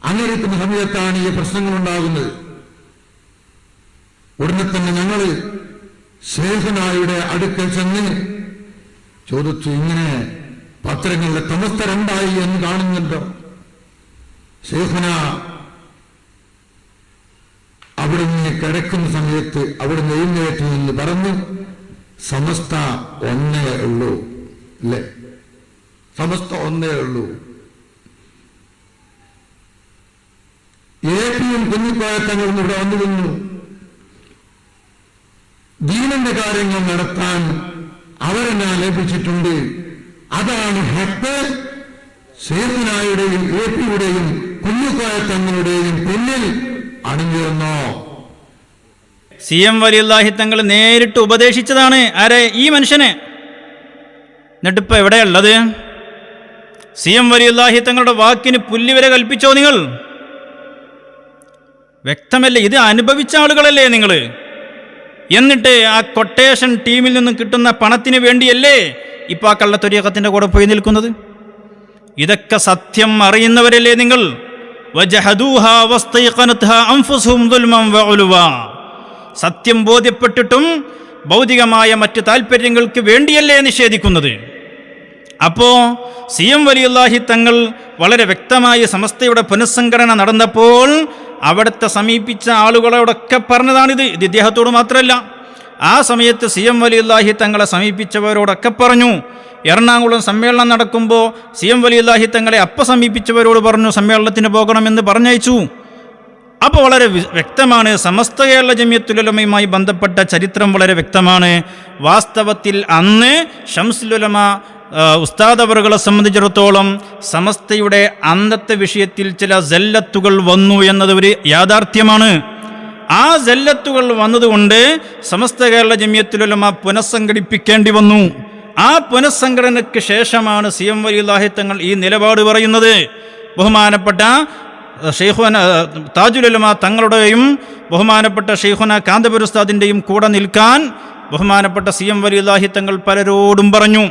അങ്ങനെ ഇരിക്കുന്ന സമയത്താണ് ഈ പ്രശ്നങ്ങൾ ഉണ്ടാകുന്നത്. ഉടനെ തന്നെ ഞങ്ങൾ ശൈഖുനായുടെ അടുക്കൽ ചെന്ന് ചോദിച്ചു, ഇങ്ങനെ പത്രങ്ങളിലെ തമസ്ത 2 എന്ന് കാണുന്നുണ്ടോ? ശൈഖുന അവിടുന്ന് കിടക്കുന്ന സമയത്ത് അവിടുന്ന് എഴുന്നേറ്റ് നിന്ന് പറഞ്ഞു, സമസ്ത 1 ഉള്ളൂ അല്ലേ? സമസ്ത 1 ഉള്ളൂ. APയും കുഞ്ഞിക്കോയത്തങ്ങളും ഇവിടെ വന്നിരുന്നു. ദീനന്റെ കാര്യങ്ങൾ നടത്താൻ അവരെന്നെ ലഭിച്ചിട്ടുണ്ട്. അതാണ് ഹക്ക്. ശൈഖുനായുടെയും APയുടെയും കുഞ്ഞിക്കോയത്തങ്ങളുടെയും പിന്നിൽ അണിഞ്ഞിരുന്നോ? CM വലിയുള്ളാഹി തങ്ങൾ നേരിട്ട് ഉപദേശിച്ചതാണ് ആരെ? ഈ മനുഷ്യനെ. എന്നിട്ടിപ്പോൾ എവിടെയുള്ളത്? CM വലിയുള്ളാഹി തങ്ങളുടെ വാക്കിന് പുല്ലുവരെ കൽപ്പിച്ചോ നിങ്ങൾ? വ്യക്തമല്ലേ? ഇത് അനുഭവിച്ച ആളുകളല്ലേ നിങ്ങൾ? എന്നിട്ട് ആ കൊട്ടേഷൻ ടീമിൽ നിന്നും കിട്ടുന്ന പണത്തിന് വേണ്ടിയല്ലേ ഇപ്പോൾ ആ കള്ളത്തൊരീഖത്തിൻ്റെ കൂടെ പോയി നിൽക്കുന്നത്? ഇതൊക്കെ സത്യം അറിയുന്നവരല്ലേ നിങ്ങൾ? വജഹദൂഹാ വസ്തൈഖനത്ഹാ അൻഫുസുഹും ദുൽമൻ വഉലുവാ. സത്യം ബോധ്യപ്പെട്ടിട്ടും ഭൗതികമായ മറ്റ് താല്പര്യങ്ങൾക്ക് വേണ്ടിയല്ലേ നിഷേധിക്കുന്നത്? അപ്പോ CM വലിയുല്ലാഹി തങ്ങൾ വളരെ വ്യക്തമായി സമസ്തയുടെ പുനഃസംഘടന നടന്നപ്പോൾ അവിടുത്തെ സമീപിച്ച ആളുകളോടൊക്കെ പറഞ്ഞതാണിത്. ഇത് ഇദ്ദേഹത്തോട് മാത്രമല്ല, ആ സമയത്ത് CM വലിയുല്ലാഹി തങ്ങളെ സമീപിച്ചവരോടൊക്കെ പറഞ്ഞു. എറണാകുളം സമ്മേളനം നടക്കുമ്പോൾ CM വലിയുല്ലാഹി തങ്ങളെ സമീപിച്ചവരോട് പറഞ്ഞു സമ്മേളനത്തിന് പോകണമെന്ന് പറഞ്ഞയച്ചു. അപ്പോൾ വളരെ വ്യക്തമാണ്, സമസ്ത കേരള ജമിയത്തുൽ ഉലമയുമായി ബന്ധപ്പെട്ട ചരിത്രം വളരെ വ്യക്തമാണ്. വാസ്തവത്തിൽ അന്ന് ശംസുൽ ഉലമ ഉസ്താദ് അവറുകളെ സംബന്ധിച്ചിടത്തോളം സമസ്തയുടെ അന്നത്തെ വിഷയത്തിൽ ചില സല്ലത്തുകൾ വന്നു എന്നത് ഒരു യാഥാർത്ഥ്യമാണ്. ആ സല്ലത്തുകൾ വന്നതുകൊണ്ട് സമസ്ത കേരള ജമിയത്തുൽ ഉലമ പുനഃസംഘടിപ്പിക്കേണ്ടി വന്നു. ആ പുനഃസംഘടനയ്ക്ക് ശേഷമാണ് CM വലിയുല്ലാഹി തങ്ങൾ ഈ നിലപാട് പറയുന്നത്. ബഹുമാനപ്പെട്ട ഷെയ്ഖുന താജുൽ ഉലമ തങ്ങളുടെയും ബഹുമാനപ്പെട്ട ഷെയ്ഖുന കാന്തപുര ഉസ്താദിൻ്റെയും കൂടെ നിൽക്കാൻ ബഹുമാനപ്പെട്ട CM വലിയുല്ലാഹി തങ്ങൾ പലരോടും പറഞ്ഞു.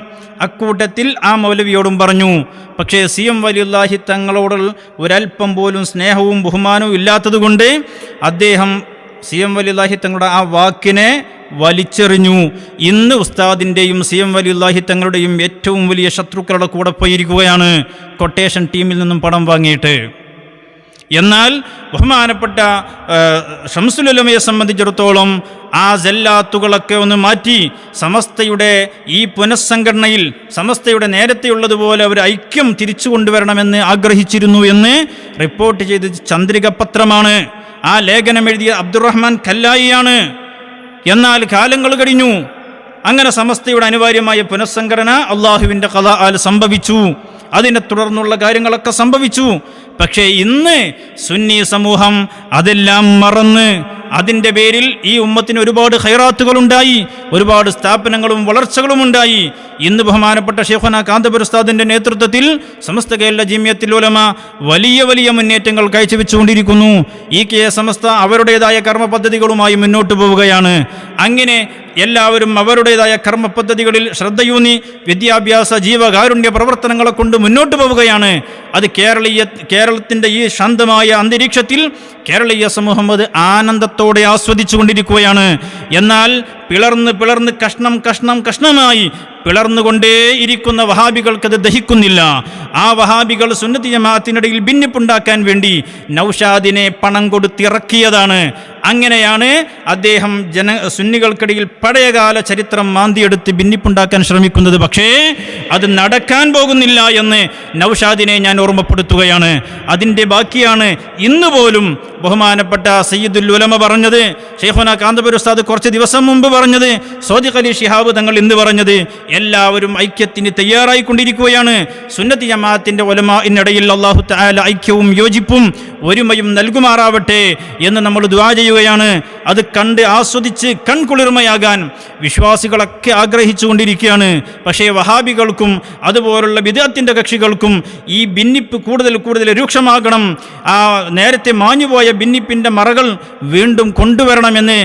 അക്കൂട്ടത്തിൽ ആ മൗലവിയോടും പറഞ്ഞു. പക്ഷേ CM വലിയുല്ലാഹി തങ്ങളോട് ഒരൽപ്പം പോലും സ്നേഹവും ബഹുമാനവും ഇല്ലാത്തതുകൊണ്ട് അദ്ദേഹം CM വലിയുല്ലാഹി തങ്ങളുടെ ആ വാക്കിനെ വലിച്ചെറിഞ്ഞു. ഇന്ന് ഉസ്താദിൻ്റെയും CM വലിയുല്ലാഹി തങ്ങളുടെയും ഏറ്റവും വലിയ ശത്രുക്കളുടെ കൂടെ പോയിരിക്കുകയാണ്, കൊട്ടേഷൻ ടീമിൽ നിന്നും പണം വാങ്ങിയിട്ട്. എന്നാൽ ബഹുമാനപ്പെട്ട ശംസുൽ ഉലമയെ സംബന്ധിച്ചിടത്തോളം ആ ജല്ലാത്തുകളൊക്കെ ഒന്ന് മാറ്റി സമസ്തയുടെ ഈ പുനഃസംഘടനയിൽ സമസ്തയുടെ നേരത്തെയുള്ളതുപോലെ ഒരു ഐക്യം തിരിച്ചു കൊണ്ടുവരണമെന്ന് ആഗ്രഹിച്ചിരുന്നു എന്ന് റിപ്പോർട്ട് ചെയ്ത് ചന്ദ്രിക പത്രമാണ്. ആ ലേഖനം എഴുതിയ അബ്ദുറഹ്മാൻ കല്ലായിയാണ്. എന്നാൽ കാലങ്ങൾ കഴിഞ്ഞു. അങ്ങനെ സമസ്തയുടെ അനിവാര്യമായ പുനഃസംഘടന അള്ളാഹുവിൻ്റെ ഖദാഅൽ സംഭവിച്ചു. അതിനെ തുടർന്നുള്ള കാര്യങ്ങളൊക്കെ സംഭവിച്ചു. പക്ഷേ ഇന്ന് സുന്നി സമൂഹം അതെല്ലാം മറന്ന് അതിൻ്റെ പേരിൽ ഈ ഉമ്മത്തിന് ഒരുപാട് ഖൈറാത്തുകളുണ്ടായി, ഒരുപാട് സ്ഥാപനങ്ങളും വളർച്ചകളും ഉണ്ടായി. ഇന്ന് ബഹുമാനപ്പെട്ട ഷെയ്ഖുന കാന്തപുര ഉസ്താദിൻ്റെ നേതൃത്വത്തിൽ സമസ്ത കേരള ജമിയത്തുൽ ഉലമ വലിയ വലിയ മുന്നേറ്റങ്ങൾ കാഴ്ചവെച്ചുകൊണ്ടിരിക്കുന്നു. ഈ സമസ്ത അവരുടേതായ കർമ്മ പദ്ധതികളുമായി മുന്നോട്ട് പോവുകയാണ്. അങ്ങനെ എല്ലാവരും അവരുടേതായ കർമ്മ പദ്ധതികളിൽ ശ്രദ്ധയൂന്നി വിദ്യാഭ്യാസ ജീവകാരുണ്യ പ്രവർത്തനങ്ങളെ കൊണ്ട് മുന്നോട്ട് പോവുകയാണ്. അത് കേരളത്തിൻ്റെ ഈ ശാന്തമായ അന്തരീക്ഷത്തിൽ കേരളീയ സമൂഹം അത് ആനന്ദത്തോടെ ആസ്വദിച്ചു കൊണ്ടിരിക്കുകയാണ്. എന്നാൽ പിളർന്ന് കഷ്ണമായി പിളർന്നുകൊണ്ടേയിരിക്കുന്ന വഹാബികൾക്കത് ദഹിക്കുന്നില്ല. ആ വഹാബികൾ സുന്നത്തി ജമാഅത്തിനിടയിൽ ഭിന്നിപ്പുണ്ടാക്കാൻ വേണ്ടി നൗഷാദിനെ പണം കൊടുത്തിറക്കിയതാണ്. അങ്ങനെയാണ് അദ്ദേഹം സുന്നികൾക്കിടയിൽ പഴയകാല ചരിത്രം മാന്തിയെടുത്ത് ഭിന്നിപ്പുണ്ടാക്കാൻ ശ്രമിക്കുന്നത്. പക്ഷേ അത് നടക്കാൻ പോകുന്നില്ല എന്ന് നൗഷാദിനെ ഞാൻ ഓർമ്മപ്പെടുത്തുകയാണ്. അതിൻ്റെ ബാക്കിയാണ് ഇന്ന് പോലും ബഹുമാനപ്പെട്ട സയ്യിദുൽ ഉലമ പറഞ്ഞത്, ഷെയ്ഖുന കാന്തപുര ഉസ്താദ് കുറച്ച് ദിവസം മുമ്പ് പറഞ്ഞത്, സ്വാദിഖ് അലി ശിഹാബ് തങ്ങൾ ഇന്ന് പറഞ്ഞത്. എല്ലാവരും ഐക്യത്തിന് തയ്യാറായിക്കൊണ്ടിരിക്കുകയാണ്. സുന്നത്തി ജമാഅത്തിന്റെ ഉലമാഇനിടയിൽ അല്ലാഹു തആല ഐക്യവും യോജിപ്പും ഒരുമയും നൽകുമാറാവട്ടെ എന്ന് നമ്മൾ ദുആ ചെയ്യുകയാണ്. അത് കണ്ട് ആസ്വദിച്ച് കൺകുളിർമയാകാൻ വിശ്വാസികളൊക്കെ ആഗ്രഹിച്ചുകൊണ്ടിരിക്കുകയാണ്. പക്ഷേ വഹാബികൾക്കും അതുപോലുള്ള ബിദ്അത്തിന്റെ കക്ഷികൾക്കും ഈ ഭിന്നിപ്പ് കൂടുതൽ രൂക്ഷമാകണം. ആ നേരത്തെ മാഞ്ഞുപോയ ഭിന്നിപ്പിന്റെ മറകൾ വീണ്ടും കൊണ്ടുവരണമെന്ന്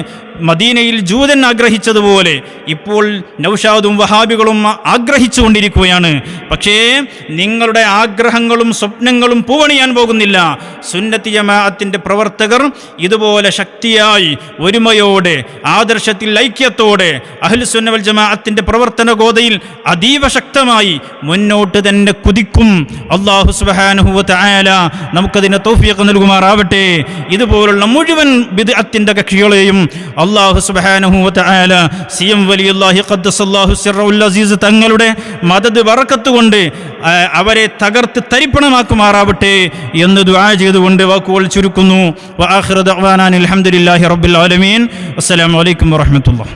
മദീനയിൽ ജൂതൻ ആഗ്രഹിച്ചതുപോലെ ഇപ്പോൾ നൗഷാദും വഹാബികളും ആഗ്രഹിച്ചുകൊണ്ടിരിക്കുകയാണ്. പക്ഷേ നിങ്ങളുടെ ആഗ്രഹങ്ങളും സ്വപ്നങ്ങളും പൂവണിയാൻ പോകുന്നില്ല. സുന്നത്തി ജമാഅത്തിന്റെ പ്രവർത്തകർ ഇതുപോലെ ശക്തിയായി ഒരുമയോടെ ആദർശത്തിൽ ഐക്യത്തോടെ അഹ്ലുസുന്ന വൽ ജമാഅത്തിന്റെ പ്രവർത്തന ഗോതയിൽ അതീവ ശക്തമായി മുന്നോട്ട് തന്നെ കുതിക്കും. അല്ലാഹു സുബ്ഹാനഹു വ തആല നമുക്കതിന് തൗഫീഖ് നൽകുമാറാവട്ടെ. ഇതുപോലുള്ള മുഴുവൻ ബിദ്അത്തിന്റെ കക്ഷികളെയും അല്ലാഹു സുബ്ഹാനഹു വ തആല CM വലിയുല്ലാഹി ഖദ്ദസല്ലാഹു സിർറഹുൽ അസീസ് തങ്ങളുടെ മദദ് ബറക്കത്ത് കൊണ്ട് അവരെ തകർത്ത് തരിപ്പണമാക്കുമാറാവട്ടെ എന്ന് ദുആ ചെയ്തുകൊണ്ട് വാക്കുകൾ ചുരുക്കുന്നു. വആഖിറു ദഅ്വാനാ അൽഹംദുലില്ലാഹി റബ്ബിൽ ആലമീൻ. അസ്സലാമു അലൈക്കും വറഹ്മത്തുള്ളാഹി.